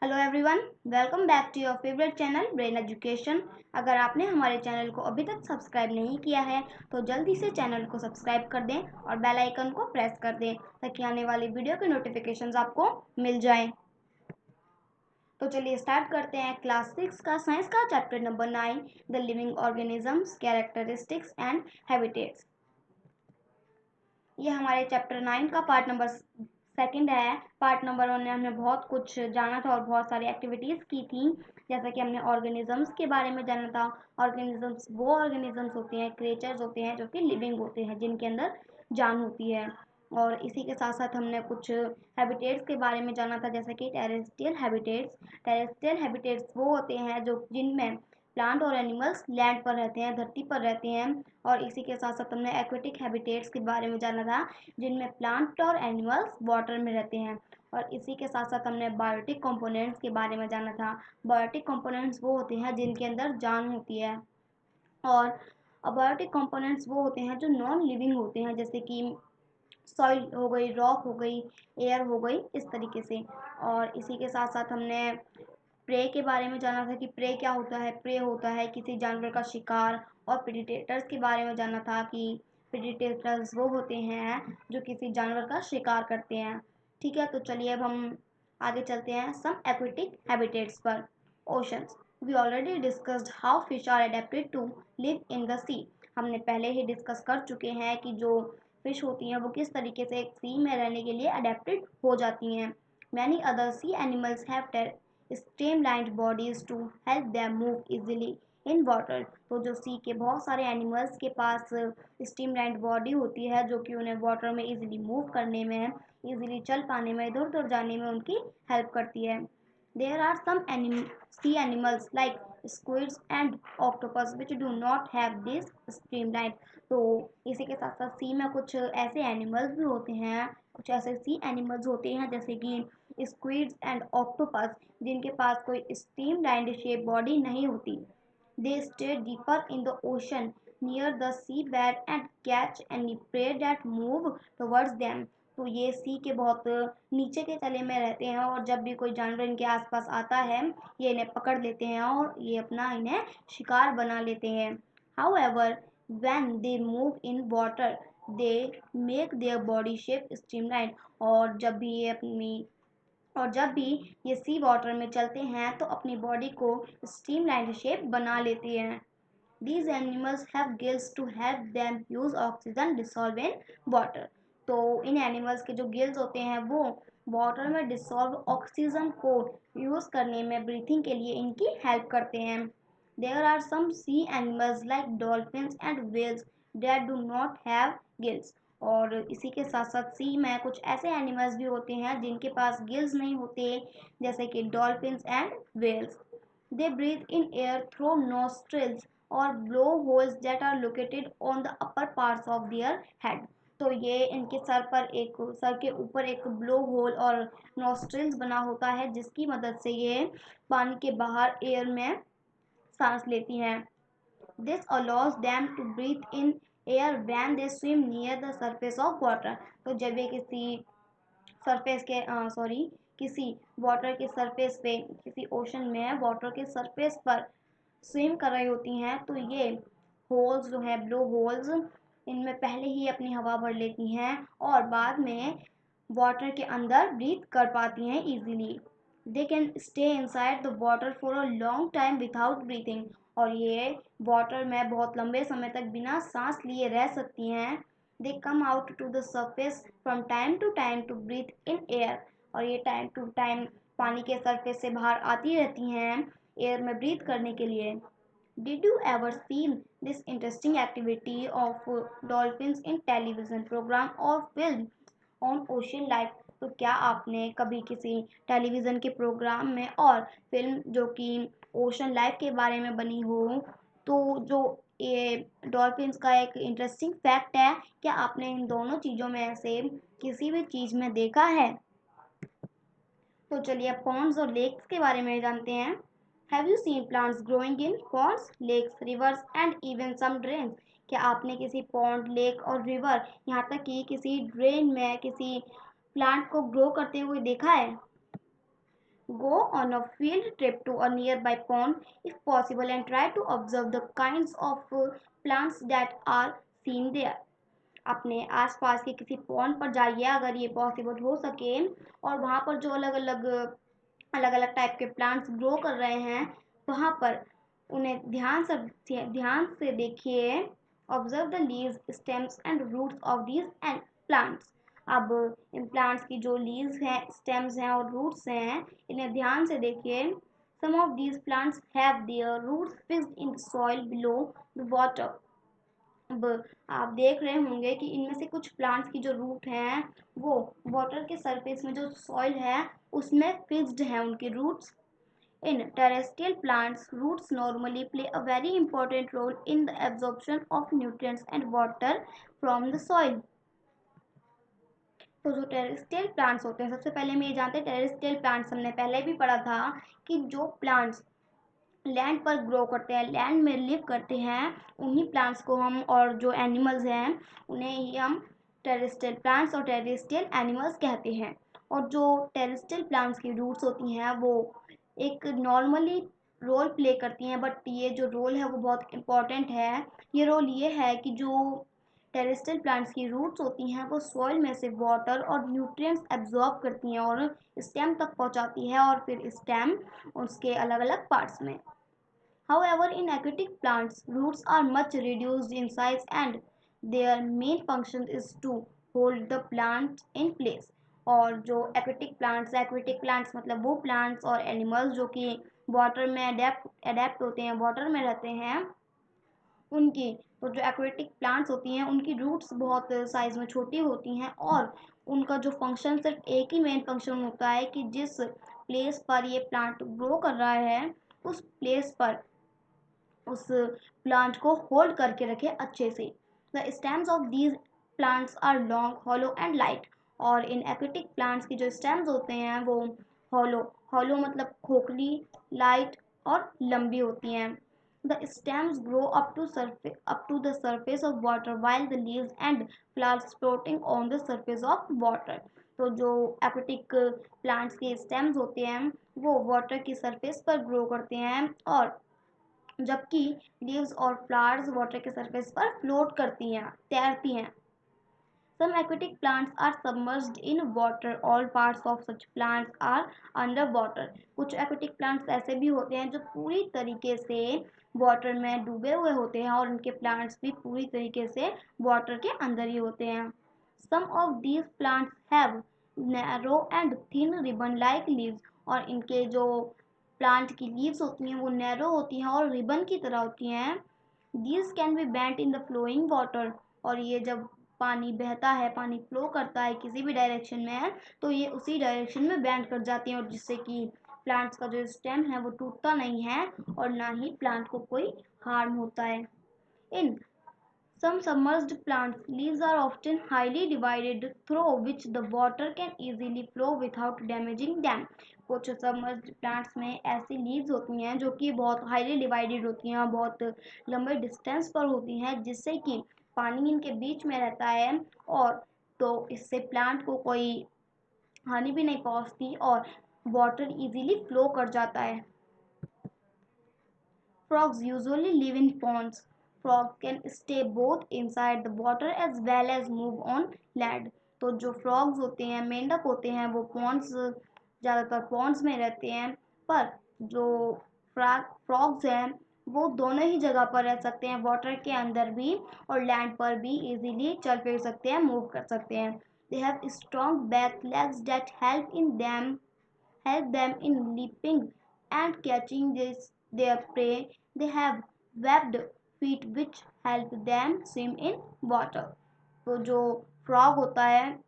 Hello everyone, welcome back to your favourite channel brain education. अगर आपने हमारे channel को अभी तक सब्सक्राइब नहीं किया है तो जल्दी से चैनल को सब्सक्राइब कर दें और बेल आइकन को प्रेस कर दें ताकि आने वाली वीडियो के नोटिफिकेशंस आपको मिल जाएं। तो चलिए स्टार्ट करते हैं क्लास 6 का साइंस का chapter number 9, the living organisms, characteristics and habitats. ये हमारे चैप्टर 9 का पार्ट नंबर सेकंड है। पार्ट नंबर 1 में हमने बहुत कुछ जाना था और बहुत सारी एक्टिविटीज़ की थी। जैसे कि हमने ऑर्गेनिजम्स के बारे में जाना था। ऑर्गेनिजम्स वो ऑर्गेनिजम्स होते हैं, क्रिएचर्स होते हैं जो कि लिविंग होते हैं, जिनके अंदर जान होती है। और इसी के साथ साथ हमने कुछ हैबिटेट्स के बारे में जाना था, जैसे कि टेरेस्ट्रियल हैबिटेट्स। टेरेस्ट्रियल हैबिटेट्स वो होते हैं जो जिनमें प्लांट और एनिमल्स लैंड पर रहते हैं, धरती पर रहते हैं। और इसी के साथ साथ हमने एक्वेटिक हैबिटेट्स के बारे में जाना था, जिनमें प्लांट और एनिमल्स वाटर में रहते हैं। और इसी के साथ साथ हमने बायोटिक कंपोनेंट्स के बारे में जाना था। बायोटिक कंपोनेंट्स वो होते हैं जिनके अंदर जान होती है। और अबायोटिक कंपोनेंट्स वो होते हैं जो नॉन लिविंग होते हैं, जैसे कि सॉइल हो गई, रॉक हो गई, एयर हो गई, इस तरीके से। और इसी के साथ साथ हमने प्रे के बारे में जाना था कि प्रे क्या होता है। प्रे होता है किसी जानवर का शिकार। और प्रेडिटेटर्स के बारे में जाना था कि प्रेडिटेटर्स वो होते हैं जो किसी जानवर का शिकार करते हैं। ठीक है, तो चलिए अब हम आगे चलते हैं सम एक्वेटिक हैबिटेट्स पर। Oceans, we already discussed how fish are adapted to live in the sea. हमने पहले ही डिस्कस कर चुके हैं कि जो फिश होती हैं वो किस तरीके से एक सी में रहने के लिए अडेप्टेड हो जाती हैं। Many other sea animals have streamlined bodies to help them move easily in water। तो जो सी के बहुत सारे एनिमल्स के पास स्ट्रीमलाइंड बॉडी होती है जो कि उन्हें वाटर में इजीली मूव करने में, इजीली चल पाने में, इधर उधर जाने में उनकी हेल्प करती है। There are some sea animals like squids and octopus which do not have this streamline। तो इसी के साथ साथ सी में कुछ ऐसे एनिमल्स भी होते हैं, कुछ ऐसे सी एनिमल्स होते हैं जैसे कि स्क्विड्स एंड ऑक्टोपस, जिनके पास कोई स्ट्रीमलाइंड शेप बॉडी नहीं होती। They stay deeper in the ocean near the sea bed and catch any prey that move towards them. तो ये सी के बहुत नीचे के तले में रहते हैं और जब भी कोई जानवर इनके आसपास आता है ये इन्हें पकड़ लेते हैं और ये अपना इन्हें शिकार बना लेते हैं। However when they move in water they make their body shape streamline. और जब भी ये सी वाटर में चलते हैं तो अपनी बॉडी को स्ट्रीमलाइन शेप बना लेती हैं। These animals have gills to help them use oxygen dissolved in water। तो इन एनिमल्स के जो गिल्स होते हैं वो वाटर में डिसॉल्व ऑक्सीजन को यूज करने में, ब्रीथिंग के लिए इनकी हेल्प करते हैं। There are some sea animals like dolphins and whales that do not have gills। और इसी के साथ साथ सी में कुछ ऐसे एनिमल्स भी होते हैं जिनके पास गिल्स नहीं होते, जैसे कि dolphins and whales. They breathe in air through nostrils or blowholes that are located on the upper parts of their head। तो ये इनके सर के ऊपर एक ब्लो होल और नॉस्ट्रिल्स बना होता है जिसकी मदद से ये पानी के बाहर एयर में सांस लेती हैं। This allows them to breathe in air when they swim near the surface of water। तो जब ये किसी वाटर के सरफेस पे, किसी ओशन में वाटर के सरफेस पर स्विम कर रही होती हैं तो ये होल्स जो है, ब्लो होल्स, इनमें पहले ही अपनी हवा भर लेती हैं और बाद में वाटर के अंदर ब्रीथ कर पाती हैं easily. They can stay inside the water for a long time without breathing. और ये वाटर में बहुत लंबे समय तक बिना सांस लिए रह सकती हैं। They come out to the surface from time to time to breathe in air. और ये टाइम टू टाइम पानी के सरफेस से बाहर आती रहती हैं एयर में ब्रीथ करने के लिए। Did you ever seen this interesting activity of dolphins in television program or film on ocean life? तो क्या आपने कभी किसी टेलीविज़न के प्रोग्राम में और फिल्म जो कि ओशन लाइफ के बारे में बनी हो, तो जो ये डॉल्फिन्स का एक इंटरेस्टिंग फैक्ट है, क्या आपने इन दोनों चीज़ों में से किसी भी चीज़ में देखा है? तो चलिए अब पॉन्ड्स और लेक्स के बारे में जानते हैं। Have you seen plants growing in ponds, lakes, rivers and even some drains? क्या आपने किसी पॉन्ड, लेक और रिवर, यहाँ तक कि किसी ड्रेन में किसी प्लांट को ग्रो करते हुए देखा है? Go on a field trip to a nearby pond if possible and try to observe the kinds of plants that are seen there. अपने आसपास के किसी पॉन्ड पर जाइए अगर ये पॉसिबल हो सके और वहाँ पर जो अलग अलग टाइप के प्लांट्स ग्रो कर रहे हैं वहाँ पर उन्हें ध्यान से देखिए. Observe the leaves stems and roots of these and plants. अब इन प्लांट्स की जो लीव्स हैं स्टेम्स हैं और रूट्स हैं इन्हें ध्यान से देखिए. Some of these plants have their roots fixed in the soil below the water. अब आप देख रहे होंगे कि इनमें से कुछ प्लांट्स की जो रूट हैं वो वाटर के सरफेस में जो सॉइल है उसमें फिक्स्ड हैं उनके roots. In terrestrial plants, roots normally play a very important role in the absorption of nutrients and water from the soil. तो जो टेरेस्ट्रियल प्लांट्स होते हैं सबसे पहले हम ये जानते हैं टेरेस्ट्रियल प्लांट्स हमने पहले भी पढ़ा था कि जो प्लांट्स लैंड पर ग्रो करते हैं लैंड में लिव करते हैं उन्हीं प्लांट्स को हम और जो एनिमल्स हैं उन्हें ही हम टेरेस्ट्रियल प्लांट्स और टेरेस्ट्रियल एनिमल्स कहते हैं. और जो टेरेस्ट्रियल प्लांट्स की रूट्स होती हैं वो एक नॉर्मली रोल प्ले करती हैं बट ये जो रोल है वो बहुत इम्पॉर्टेंट है. ये रोल ये है कि जो टेरेस्ट्रियल प्लांट्स की रूट्स होती हैं वो सॉइल में से वाटर और न्यूट्रिएंट्स एब्जॉर्ब करती हैं और स्टेम तक पहुंचाती है और फिर स्टेम उसके अलग अलग पार्ट्स में. However, in aquatic plants, roots are much reduced in size and their main function is to hold the plant in place. और जो aquatic plants मतलब वो plants और animals जो कि water में adapt होते हैं water में रहते हैं उनकी तो जो एक्वेटिक प्लांट्स होती हैं उनकी रूट्स बहुत साइज में छोटी होती हैं और उनका जो फंक्शन सिर्फ एक ही मेन फंक्शन होता है कि जिस प्लेस पर ये प्लांट ग्रो कर रहा है उस प्लेस पर उस प्लांट को होल्ड करके रखे अच्छे से. The stems of these plants are long hollow and light. और इन एक्वेटिक प्लांट्स की जो स्टेम्स होते हैं वो हॉलो हॉलो मतलब खोखली लाइट और लंबी होती हैं. The stems grow up to the surface of water while the leaves and flowers floating on the surface of water. तो जो aquatic plants के stems होते हैं वो water की surface पर grow करते हैं और जबकि लीव्स और फ्लावर्स वाटर के सरफेस पर फ्लोट करती हैं तैरती हैं. Some aquatic plants are submerged in water. All parts of such plants are underwater. कुछ aquatic plants ऐसे भी होते हैं जो पूरी तरीके से वाटर में डूबे हुए होते हैं और उनके प्लांट्स भी पूरी तरीके से वाटर के अंदर ही होते हैं. Some of these plants have narrow and thin ribbon like leaves. और इनके जो प्लांट की लीव्स होती हैं वो नैरो होती हैं और रिबन की तरह होती हैं. These can be bent in the flowing water. और ये जब पानी बहता है पानी फ्लो करता है किसी भी डायरेक्शन में तो ये उसी डायरेक्शन में बैंड कर जाती हैं और जिससे कि प्लांट्स का जो स्टेम है वो टूटता नहीं है और ना ही प्लांट को कोई हार्म होता है. इन some submerged plants, leaves are often highly divided through which the water can easily flow without damaging them. कुछ सबमर्ज्ड प्लांट्स में ऐसी लीव्स होती हैं जो कि बहुत हाईली डिवाइडेड होती हैं बहुत लंबे डिस्टेंस पर होती हैं जिससे कि पानी इनके बीच में रहता है और तो इससे प्लांट को कोई हानि भी नहीं पहुंचती और वाटर इजीली फ्लो कर जाता है. Frogs usually live in ponds. Frogs can stay both inside the water as well as move on land. तो जो frogs होते हैं मेंढक होते हैं वो ponds ज़्यादातर ponds में रहते हैं पर जो frogs हैं वो दोनों ही जगह पर रह सकते हैं वाटर के अंदर भी और लैंड पर भी इजीली चल फिर सकते हैं मूव कर सकते हैं. They have strong back legs that help them in leaping and catching their prey. They have webbed feet which help them swim in water. तो जो फ्रॉग होता है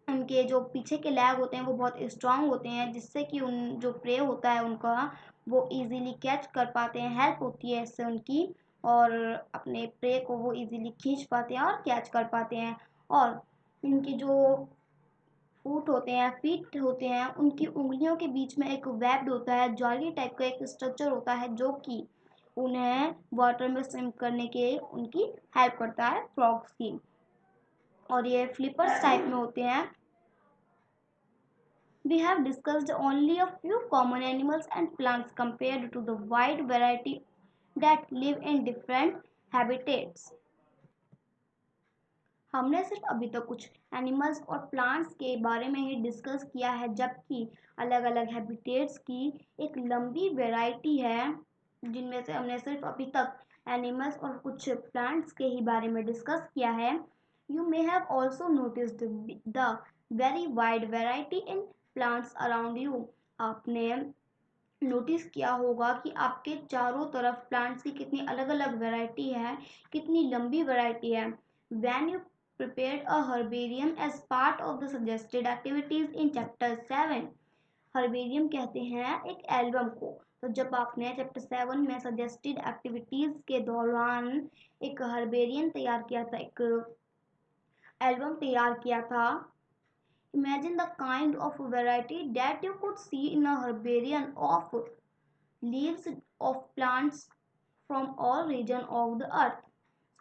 उनके जो पीछे के लैग होते हैं वो बहुत स्ट्रांग होते हैं जिससे कि उन जो प्रे होता है उनका वो इजीली कैच कर पाते हैं हेल्प होती है इससे उनकी और अपने प्रे को वो इजीली खींच पाते हैं और कैच कर पाते हैं. और इनकी जो फीट होते हैं उनकी उंगलियों के बीच में एक वेब्ड होता है जाली टाइप का एक स्ट्रक्चर होता है जो कि उन्हें वाटर में स्विम करने के उनकी हेल्प करता है फ्रॉग्स की. और ये फ्लिपर्स टाइप में होते हैं We have discussed only a few common animals and plants compared to the wide variety that live in different habitats. हमने सिर्फ अभी तक कुछ एनिमल्स और प्लांट्स के बारे में ही डिस्कस किया है, जबकि अलग अलग हैबिटेट्स की एक लंबी वैरायटी है, जिनमें से हमने सिर्फ अभी तक एनिमल्स और कुछ प्लांट्स के ही बारे में डिस्कस किया है. You may have also noticed the very wide variety in plants around you. आपने नोटिस किया होगा कि आपके चारों तरफ प्लांट्स की कितनी अलग अलग वैरायटी है, कितनी लंबी वैरायटी है. When you prepared a herbarium as part of the suggested activities in chapter 7. Herbarium कहते हैं एक एल्बम को. तो जब आपने चैप्टर 7 में सजेस्टेड एक्टिविटीज के दौरान एक हर्बेरियम तैयार किया था, एक एल्बम तैयार किया था, imagine the kind of variety that you could see in a herbarium of leaves of plants from all region of the earth.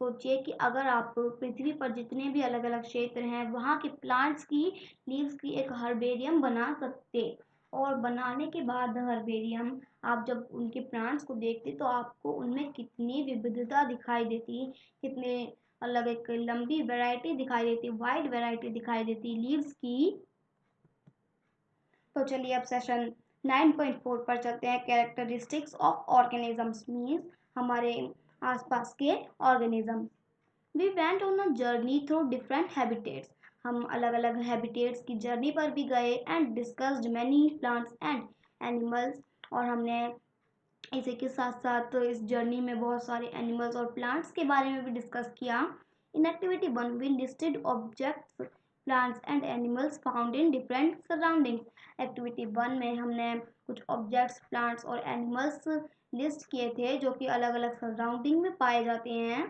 सोचिए कि अगर आप पृथ्वी पर जितने भी अलग अलग क्षेत्र हैं वहाँ के प्लांट्स की लीव्स की एक हर्बेरियम बना सकते, और बनाने के बाद हर्बेरियम आप जब उनके प्लांट्स को देखते तो आपको उनमें कितनी विविधता दिखाई देती, कितने अलग एक लंबी वैरायटी दिखाई देती, वाइड वैरायटी दिखाई देती लीव्स की. तो चलिए अब सेशन 9.4 पर चलते हैं. कैरेक्टरिस्टिक्स ऑफ ऑर्गेनिजम्स मीन्स हमारे आसपास के organism. We went on a journey through different habitats. हम अलग अलग हैबिटेट्स की जर्नी पर भी गए and discussed many plants and animals. और हमने इसी के साथ साथ इस जर्नी में बहुत सारे एनिमल्स और प्लांट्स के बारे में भी डिस्कस किया. In activity 1 we listed objects, plants and animals found in different surroundings. Activity 1 में हमने कुछ ऑब्जेक्ट्स, प्लांट्स और एनिमल्स लिस्ट किए थे जो कि अलग अलग सराउंडिंग में पाए जाते हैं.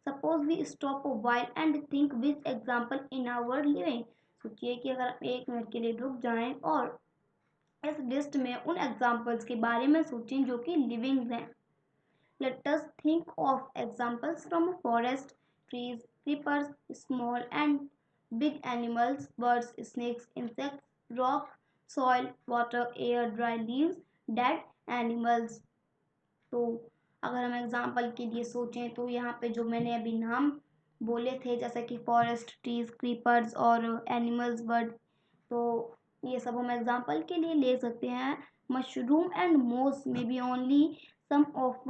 Suppose we stop a while and think which example in our living. सोचिए कि अगर आप 1 मिनट के लिए रुक जाएं और इस लिस्ट में उन एग्जाम्पल्स के बारे में सोचें जो कि लिविंग हैं. Let us think of examples from forest, trees, creepers, small and big animals, birds, snakes, insects, rock, soil, water, air, dry leaves, dead animals. तो अगर हम एग्जाम्पल के लिए सोचें तो यहाँ पे जो मैंने अभी नाम बोले थे जैसे कि फॉरेस्ट, ट्रीज, क्रीपर्स और एनिमल्स, बर्ड, तो ये सब हम एग्जाम्पल के लिए ले सकते हैं. Mushroom and moss may be only some of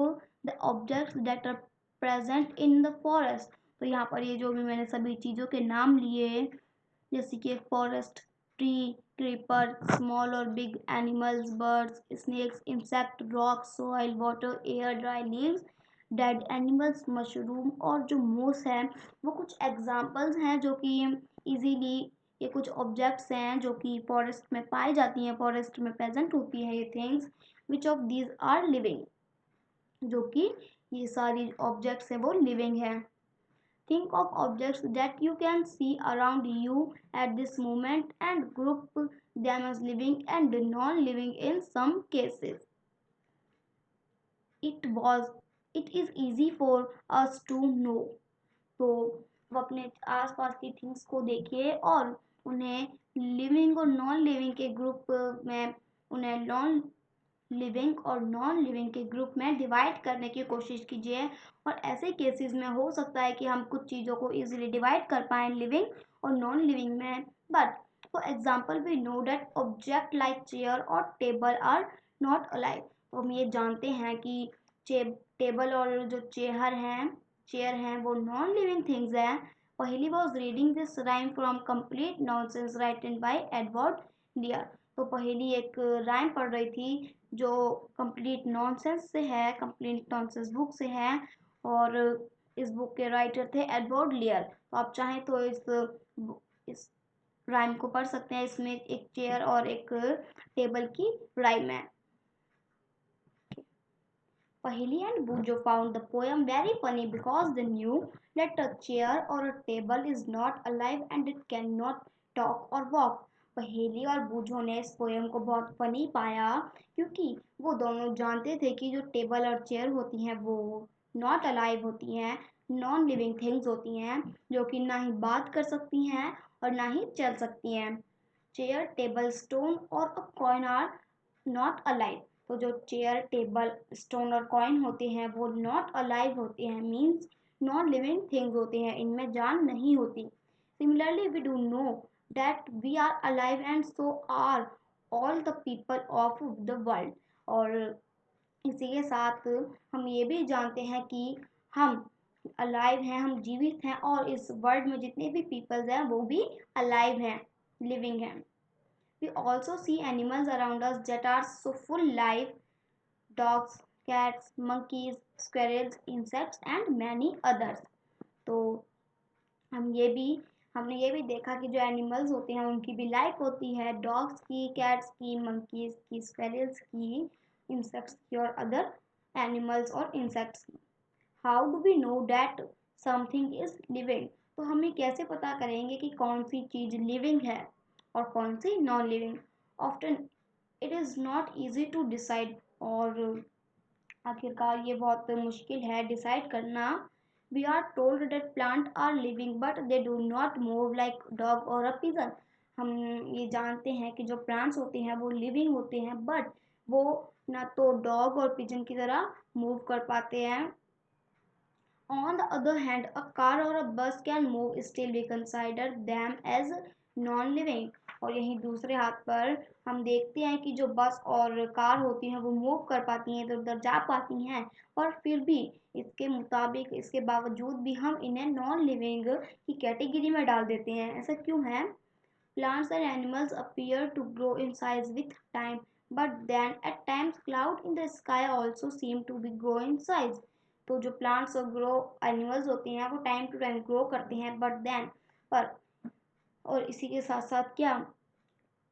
the objects that are present in the forest. तो यहाँ पर ये जो भी मैंने सभी चीज़ों के नाम लिए, जैसे कि फॉरेस्ट, ट्री, क्रीपर, स्मॉल और big animals, birds, snakes, insect, rock, soil, water, air, dry leaves, dead animals, mushroom और जो मोस है, वो कुछ एग्जाम्पल्स हैं जो कि इजीली, ये कुछ ऑब्जेक्ट्स हैं जो कि फॉरेस्ट में पाई जाती हैं, फॉरेस्ट में प्रेजेंट होती है ये things. Which of these are living, जो कि ये सारी ऑब्जेक्ट्स हैं वो लिविंग है. Think of objects that you can see around you at this moment and group them as living and non-living in some cases. It is easy for us to know. तो वो अपने आसपास की things को देखिए और उन्हें लिविंग और नॉन लिविंग के ग्रुप में, उन्हें नॉन लिविंग और नॉन लिविंग के ग्रुप में डिवाइड करने की कोशिश कीजिए. और ऐसे केसेस में हो सकता है कि हम कुछ चीज़ों को इजीली डिवाइड कर पाएँ लिविंग और नॉन लिविंग में. But for example we know that object like chair और टेबल आर नॉट अलाइव. तो हम ये जानते हैं कि टेबल और जो चेयर हैं वो नॉन लिविंग थिंग्स हैं. पहली was reading this rhyme from complete nonsense written bye Edward लियर. तो पहली एक राइम पढ़ रही थी जो कंप्लीट नॉनसेंस से है, कंप्लीट नॉनसेंस बुक से है, और इस बुक के राइटर थे एडवर्ड लियर. तो आप चाहें तो इस राइम को पढ़ सकते हैं. इसमें एक चेयर और एक टेबल की राइम है. Paheli and Bujo found the poem very funny because they knew that a chair or a table is not alive and it cannot talk or walk. पहेली और बूझो ने इस पोएम को बहुत फनी पाया क्योंकि वो दोनों जानते थे कि जो टेबल और चेयर होती हैं वो नॉट अलाइव होती हैं, नॉन लिविंग थिंग्स होती हैं, जो कि ना ही बात कर सकती हैं और ना ही चल सकती हैं. चेयर, टेबल, स्टोन और a coin are not alive. तो जो चेयर, टेबल, स्टोन और कॉइन होते हैं वो नॉट अलाइव होते हैं, मीन्स नॉन लिविंग थिंग्स होते हैं, इनमें जान नहीं होती। Similarly we do know that we are alive and so are all the people of the world. और इसी के साथ हम ये भी जानते हैं कि हम अलाइव हैं, हम जीवित हैं, और इस वर्ल्ड में जितने भी पीपल्स हैं वो भी अलाइव हैं, लिविंग हैं। We also see animals around us that are so full life: dogs, cats, monkeys, squirrels, insects and many others. तो हमने ये भी देखा कि जो एनिमल्स होते हैं उनकी भी लाइफ होती है, डॉग्स की, कैट्स की, मंकीज की, स्क्वेरल्स की, इंसेक्ट्स की और अदर एनिमल्स और इंसेक्ट्स की। How do we know that something is living? तो हम ये कैसे पता करेंगे कि कौन सी चीज़ लिविंग है और कौन सी non living? Often it is not easy to decide, और आखिरकार ये बहुत मुश्किल है डिसाइड करना। We are told that plant are living but they do not move like dog और अ पिजन। हम ये जानते हैं कि जो प्लांट्स होते हैं वो लिविंग होते हैं, बट वो ना तो डॉग और पिजन की तरह मूव कर पाते हैं। On the other hand, a car or a bus can move, still we consider them as non-living। और यहीं दूसरे हाथ पर हम देखते हैं कि जो बस और कार होती हैं वो मूव कर पाती हैं, इधर उधर जा पाती हैं, और फिर भी इसके मुताबिक, इसके बावजूद भी हम इन्हें नॉन लिविंग की कैटेगरी में डाल देते हैं। ऐसा क्यों है? Plants and animals appear to grow in size with time, but then at times clouds in the sky also seem to be grow in size। तो जो प्लांट्स और ग्रो एनिमल्स होते हैं वो टाइम टू टाइम ग्रो करते हैं, but then पर और इसी के साथ साथ क्या,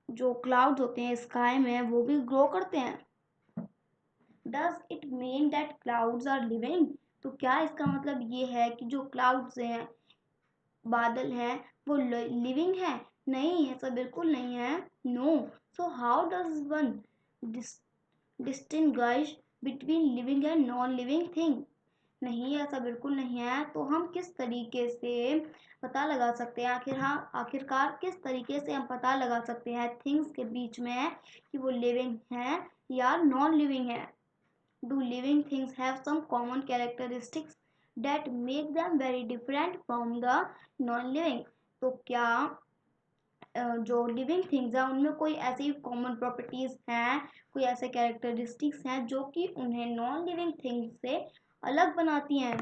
जो क्लाउड्स होते हैं स्काई में वो भी ग्रो करते हैं। Does it mean that clouds are living? तो क्या इसका मतलब ये है कि जो क्लाउड्स हैं, बादल हैं, वो लिविंग है? नहीं, ऐसा बिल्कुल नहीं है। No. So how does one distinguish between living and non living thing? नहीं, ऐसा बिल्कुल नहीं है। तो हम किस तरीके से पता लगा सकते हैं, आखिरकार किस तरीके से हम पता लगा सकते हैं थिंग्स के बीच में कि वो लिविंग है या नॉन लिविंग है? Do living things have some common characteristics that make them very different from the non-living? तो क्या जो लिविंग थिंग्स हैं उनमें कोई ऐसी कॉमन प्रॉपर्टीज हैं, कोई ऐसे कैरेक्टरिस्टिक्स हैं जो कि उन्हें नॉन लिविंग थिंग्स से अलग बनाती हैं?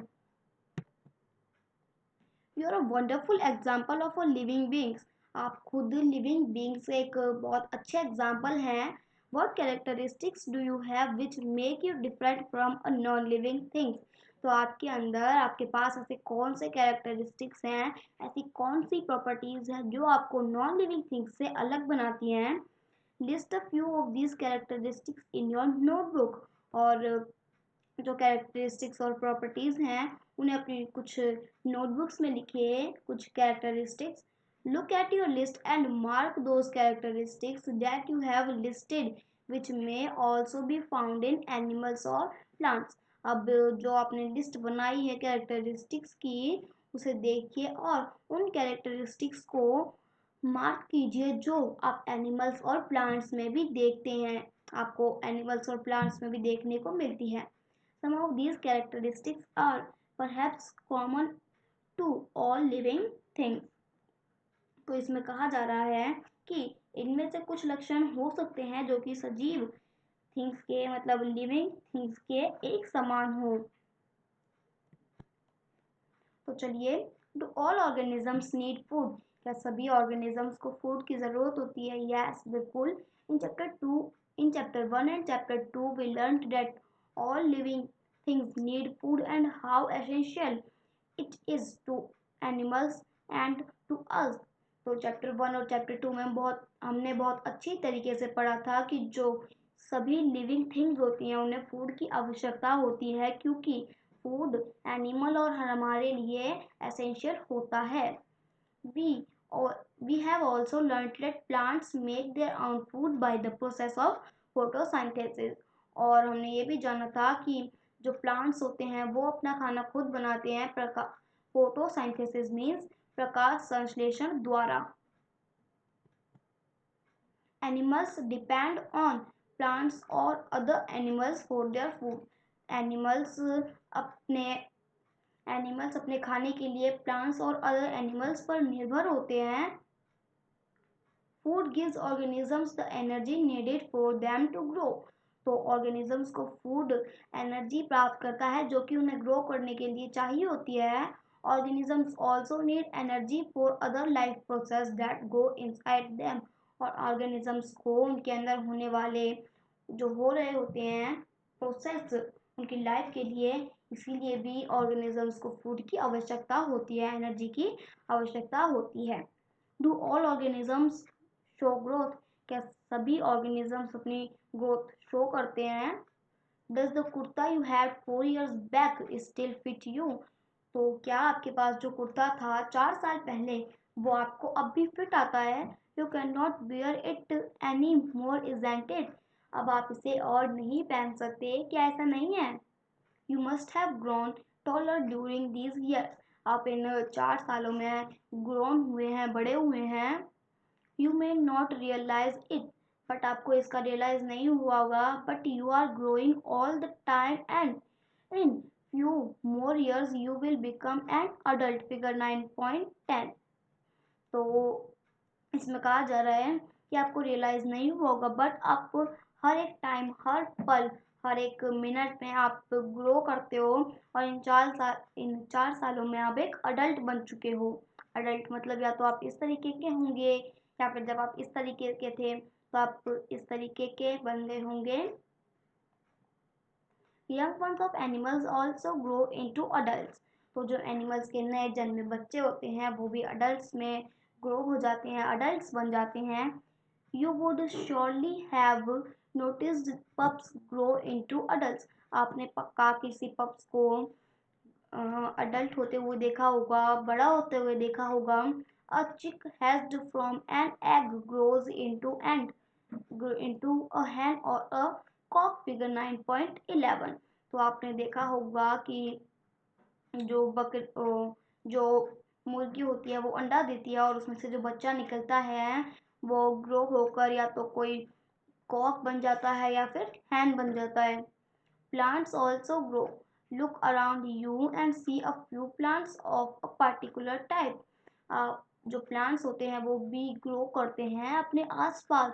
You are a wonderful example of a living beings. आप खुद लिविंग बींग्स के एक बहुत अच्छे एग्जाम्पल हैं। What characteristics do you have which make you different from a non living things? तो आपके अंदर, आपके पास ऐसे कौन से कैरेक्टरिस्टिक्स हैं, ऐसी कौन सी प्रॉपर्टीज हैं जो आपको नॉन लिविंग थिंग्स से अलग बनाती हैं? List a few of these characteristics in your notebook. और जो कैरेक्टरिस्टिक्स और प्रॉपर्टीज़ हैं उन्हें अपनी कुछ नोटबुक्स में लिखिए, कुछ characteristics. Look at your list and mark those characteristics that you have listed which may also be found in animals और प्लांट्स। अब जो आपने लिस्ट बनाई है कैरेक्टरिस्टिक्स की, उसे देखिए और उन कैरेक्टरिस्टिक्स को मार्क कीजिए जो आप एनिमल्स और प्लांट्स में भी देखते हैं, आपको एनिमल्स और प्लांट्स में भी देखने को मिलती है। Some of these characteristics are perhaps common to all living things। तो इसमें कहा जा रहा है कि इनमें से कुछ लक्षण हो सकते हैं जो कि सजीव थिंग्स के, मतलब लिविंग थिंग्स के एक समान हो। तो चलिए, do all organisms need food? क्या सभी ऑर्गेनिजम्स को फूड की ज़रूरत होती है? यस, बिल्कुल। In chapter 1 and chapter 2 we learned that all living things need food and how essential it is to animals and to us। तो चैप्टर 1 और चैप्टर 2 में हमने बहुत अच्छी तरीके से पढ़ा था कि जो सभी लिविंग थिंग्स होती हैं उन्हें फूड की आवश्यकता होती है, क्योंकि फूड एनिमल और हमारे लिए एसेंशियल होता है। We we have also learned that plants make their own food by the process of photosynthesis। और हमने ये भी जाना था कि जो प्लांट्स होते हैं वो अपना खाना खुद बनाते हैं फोटोसिंथेसिस मीन्स प्रकाश संश्लेषण द्वारा। एनिमल्स डिपेंड ऑन प्लांट्स और other animals for their food. अपने एनिमल्स अपने खाने के लिए प्लांट्स और अदर एनिमल्स पर निर्भर होते हैं। Food gives organisms the energy needed for them to grow. तो ऑर्गेनिजम्स को फूड एनर्जी प्राप्त करता है जो कि उन्हें ग्रो करने के लिए चाहिए होती है। Organisms also need energy for other life process that go inside them. और ऑर्गेनिजम्स को उनके अंदर होने वाले जो हो रहे होते हैं प्रोसेस उनकी लाइफ के लिए, इसीलिए भी ऑर्गेनिजम्स को फूड की आवश्यकता होती है, एनर्जी की आवश्यकता होती है। Do all organisms show growth? क्या सभी ऑर्गेनिजम्स अपनी ग्रोथ शो करते हैं? Does the kurta you had 4 years back still fit you? तो क्या आपके पास जो कुर्ता था 4 साल पहले वो आपको अब भी फिट आता है? You can not wear it any more isn't it? अब आप इसे और नहीं पहन सकते, क्या ऐसा नहीं है? You must have grown taller during these years. आप इन 4 सालों में ग्रोन हुए हैं, बड़े हुए हैं। You may not realise it, but आपको इसका रियलाइज नहीं हुआ होगा, but you are growing all the time and in few more years you will become an adult। Figure 9.10। तो इसमें कहा जा रहा है कि आपको रियलाइज नहीं हुआ होगा, बट आप हर एक टाइम, हर पल, हर एक मिनट में आप ग्रो करते हो और इन 4 सालों में आप एक अडल्ट बन चुके हो। अडल्ट मतलब या तो आप इस तरीके के होंगे या फिर जब आप इस तरीके के थे तो आप इस तरीके के बन गए होंगे। Young ones of animals also grow into adults। तो जो एनिमल्स के नए जन्मे बच्चे होते हैं वो भी अडल्ट्स में ग्रो हो जाते हैं, अडल्ट्स बन जाते हैं। You would surely have noticed pups grow into adults। आपने पक्का किसी पप्स को अडल्ट होते हुए देखा होगा, बड़ा होते हुए देखा होगा। A chick hatched from an egg grows into a hen or a cock। Figure 9.11। तो आपने देखा होगा कि जो मुर्गी होती है वो अंडा देती है और उसमें से जो बच्चा निकलता है वो ग्रो होकर या तो कोई कॉक बन जाता है या फिर हैन बन जाता है। Plants also grow. Look around you and see a few plants of a particular type. जो प्लांट्स होते हैं वो भी ग्रो करते हैं अपने आसपास।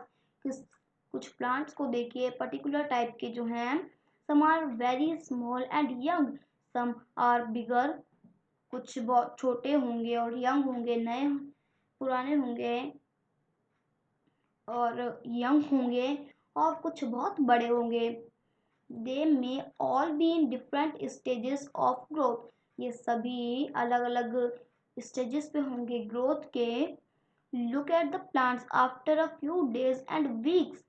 कुछ प्लांट्स को देखिए पर्टिकुलर टाइप के जो हैं। Some are very small and young, some are bigger. कुछ बहुत छोटे होंगे और यंग होंगे, नए पुराने होंगे और यंग होंगे, और कुछ बहुत बड़े होंगे। They may all be in different stages of growth. ये सभी अलग अलग स्टेजेस पे होंगे ग्रोथ के। Look at the plants after a few days and weeks.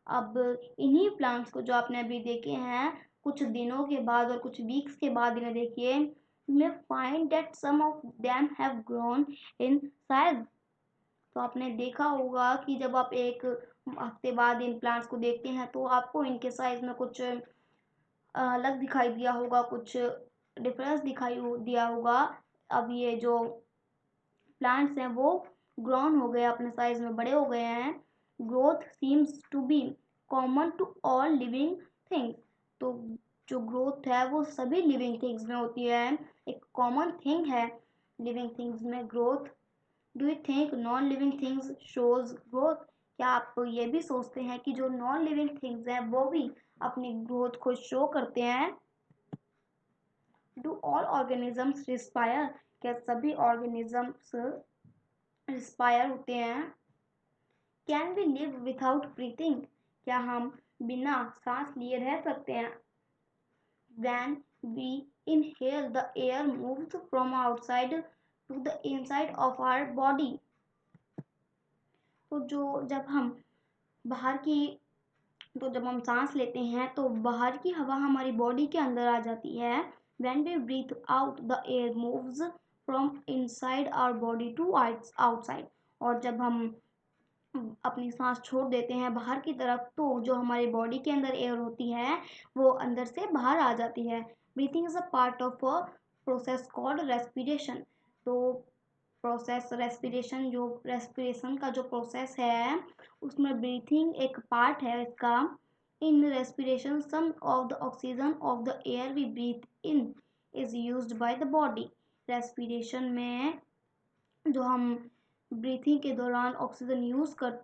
अब इन्हीं प्लांट्स को जो आपने अभी देखे हैं कुछ दिनों के बाद और कुछ वीक्स के बाद इन्हें देखिए। You may find that some of them have grown in size. तो आपने देखा होगा कि जब आप एक हफ्ते बाद इन प्लांट्स को देखते हैं तो आपको इनके साइज में कुछ अलग दिखाई दिया होगा, कुछ डिफरेंस दिखाई दिया होगा। अब ये जो प्लांट्स हैं वो ग्रोन हो गए, अपने साइज में बड़े हो गए हैं। Growth seems to be common to all living things. तो जो ग्रोथ है वो सभी लिविंग थिंग्स में होती है, एक कॉमन थिंग है लिविंग थिंग्स में growth. Do you think non living things shows growth? क्या आप ये भी सोचते हैं कि जो नॉन लिविंग थिंग्स हैं वो भी अपनी ग्रोथ को शो करते हैं? Do all organisms respire? क्या सभी ऑर्गेनिजम्स रिस्पायर होते हैं? Can we live without breathing? क्या हम बिना सांस लिए रह सकते हैं? When we inhale the air moves from outside to the inside of our body. तो जब हम सांस लेते हैं तो बाहर की हवा हमारी बॉडी के अंदर आ जाती है। When we breathe out, the air moves from inside our body to outside। और जब हम अपनी सांस छोड़ देते हैं बाहर की तरफ तो जो हमारी बॉडी के अंदर एयर होती है वो अंदर से बाहर आ जाती है। Breathing is a part of a process called respiration. तो प्रोसेस रेस्पिरेशन का जो प्रोसेस है उसमें ब्रीथिंग एक पार्ट है इसका। In respiration some of the oxygen of the air we breathe in is used by the body. Respiration में जो हम ब्रीथिंग के दौरान ऑक्सीजन यूज कर